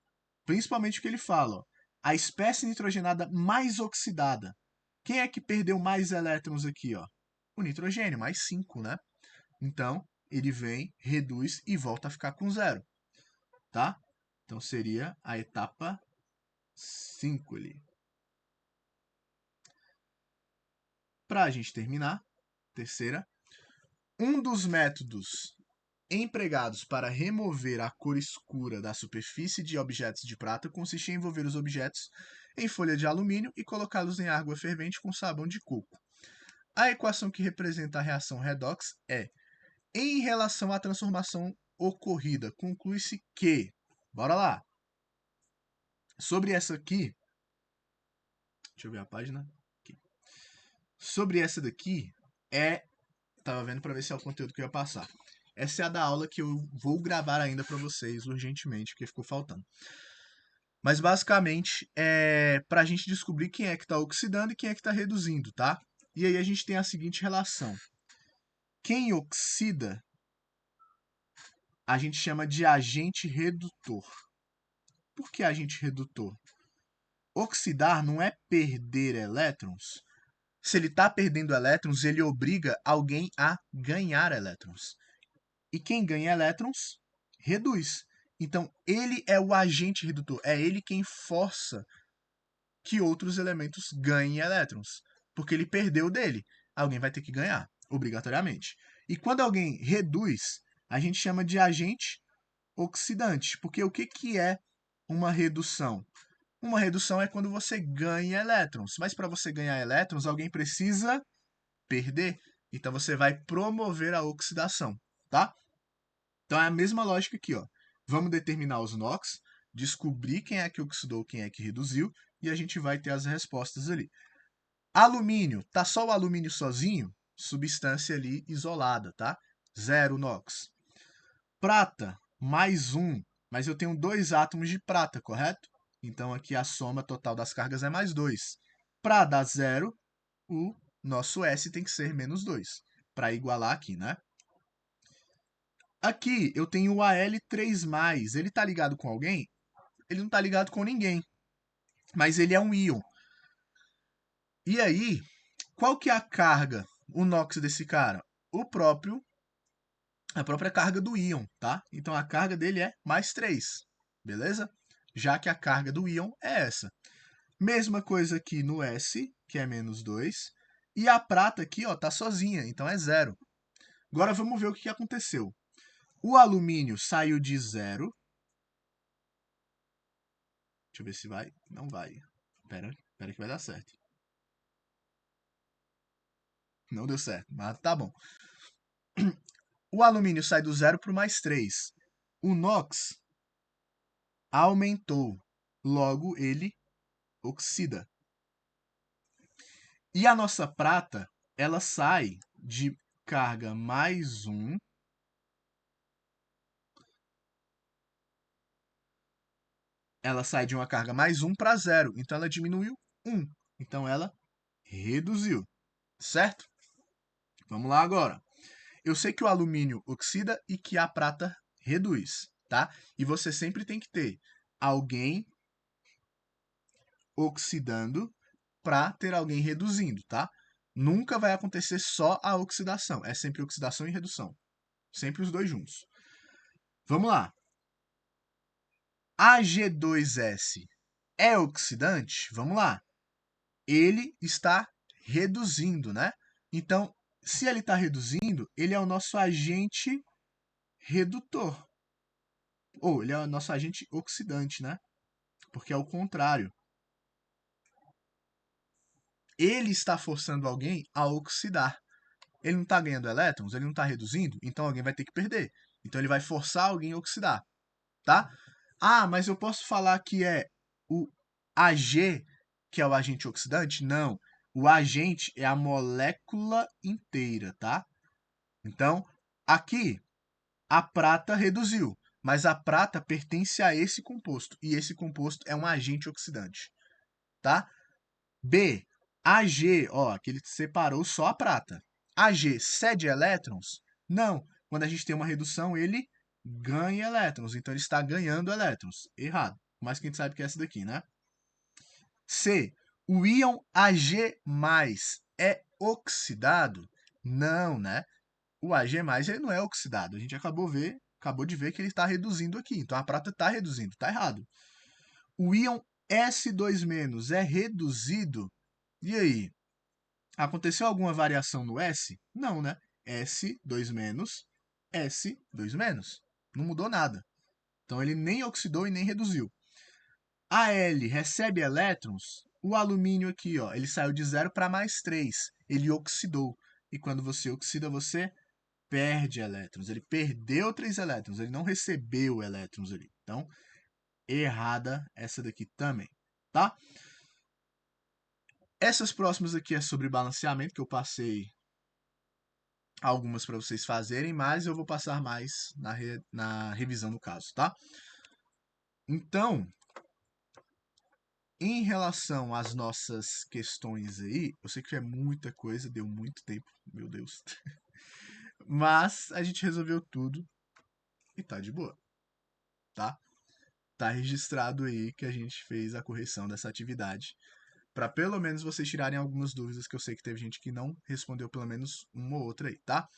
Principalmente o que ele fala, ó, a espécie nitrogenada mais oxidada. Quem é que perdeu mais elétrons aqui, ó? O nitrogênio, mais 5, né? Então, ele vem, reduz e volta a ficar com 0, tá? Então, seria a etapa 5 ali. Para a gente terminar, terceira, um dos métodos empregados para remover a cor escura da superfície de objetos de prata consiste em envolver os objetos em folha de alumínio e colocá-los em água fervente com sabão de coco. A equação que representa a reação redox é: em relação à transformação ocorrida, conclui-se que... Bora lá! Sobre essa aqui... Deixa eu ver a página. Aqui. Sobre essa daqui, Tava vendo para ver se é o conteúdo que eu ia passar. Essa é a da aula que eu vou gravar ainda para vocês urgentemente, porque ficou faltando. Mas basicamente é para a gente descobrir quem é que está oxidando e quem é que está reduzindo, tá? E aí a gente tem a seguinte relação. Quem oxida, a gente chama de agente redutor. Por que agente redutor? Oxidar não é perder elétrons. Se ele está perdendo elétrons, ele obriga alguém a ganhar elétrons. E quem ganha elétrons, reduz. Então, ele é o agente redutor. É ele quem força que outros elementos ganhem elétrons. Porque ele perdeu dele. Alguém vai ter que ganhar, obrigatoriamente. E quando alguém reduz, a gente chama de agente oxidante. Porque o que é uma redução? Uma redução é quando você ganha elétrons. Mas para você ganhar elétrons, alguém precisa perder. Então você vai promover a oxidação, tá? Então é a mesma lógica aqui, ó. Vamos determinar os NOx, descobrir quem é que oxidou, quem é que reduziu, e a gente vai ter as respostas ali. Alumínio, tá só o alumínio sozinho? Substância ali isolada, tá? 0 NOx. Prata, mais 1, mas eu tenho 2 átomos de prata, correto? Então aqui a soma total das cargas é mais 2. Para dar 0, o nosso S tem que ser menos 2, para igualar aqui, né? Aqui eu tenho o Al3+. Ele está ligado com alguém? Ele não está ligado com ninguém, mas ele é um íon. E aí, qual que é a carga, o NOx desse cara? A própria carga do íon, tá? Então a carga dele é mais 3, beleza? Já que a carga do íon é essa. Mesma coisa aqui no S, que é menos 2. E a prata aqui, ó, tá sozinha, então é 0. Agora vamos ver o que aconteceu. O alumínio saiu de 0. Deixa eu ver se vai. Não vai. Espera que vai dar certo. Não deu certo, mas tá bom. O alumínio sai do 0 para o mais 3. O NOx aumentou. Logo, ele oxida. E a nossa prata, ela sai de carga mais 1. Ela sai de uma carga mais 1 para 0. Então, ela diminuiu 1. Então, ela reduziu. Certo? Vamos lá agora. Eu sei que o alumínio oxida e que a prata reduz, tá? E você sempre tem que ter alguém oxidando para ter alguém reduzindo, tá? Nunca vai acontecer só a oxidação. É sempre oxidação e redução. Sempre os dois juntos. Vamos lá. Ag2S é oxidante? Vamos lá. Ele está reduzindo, né? Então, se ele está reduzindo, ele é o nosso agente redutor. Ou ele é o nosso agente oxidante, né? Porque é o contrário. Ele está forçando alguém a oxidar. Ele não está ganhando elétrons, ele não está reduzindo, então alguém vai ter que perder. Então ele vai forçar alguém a oxidar, tá? Ah, mas eu posso falar que é o Ag que é o agente oxidante? Não. O agente é a molécula inteira, tá? Então, aqui a prata reduziu, mas a prata pertence a esse composto, e esse composto é um agente oxidante, tá? B, Ag, ó, que ele separou só a prata. Ag cede elétrons? Não. Quando a gente tem uma redução, ele ganha elétrons. Então ele está ganhando elétrons. Errado. Mas quem sabe que é essa daqui, né? C. O íon Ag+ é oxidado? Não, né? O Ag+ ele não é oxidado. A gente acabou de ver que ele está reduzindo aqui. Então a prata está reduzindo, está errado. O íon S2- é reduzido? E aí? Aconteceu alguma variação no S? Não, né? S2-, S2-. Não mudou nada. Então ele nem oxidou e nem reduziu. Al recebe elétrons? O alumínio aqui, ó, ele saiu de 0 para +3. Ele oxidou. E quando você oxida, você perde elétrons. Ele perdeu 3 elétrons. Ele não recebeu elétrons ali. Então, errada essa daqui também, tá? Essas próximas aqui é sobre balanceamento, que eu passei algumas para vocês fazerem, mas eu vou passar mais na revisão do caso, tá? Então, em relação às nossas questões aí, eu sei que é muita coisa, deu muito tempo, meu Deus. Mas a gente resolveu tudo e tá de boa, tá? Tá registrado aí que a gente fez a correção dessa atividade, para pelo menos vocês tirarem algumas dúvidas, que eu sei que teve gente que não respondeu pelo menos uma ou outra aí, tá?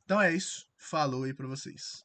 Então é isso, falou aí para vocês.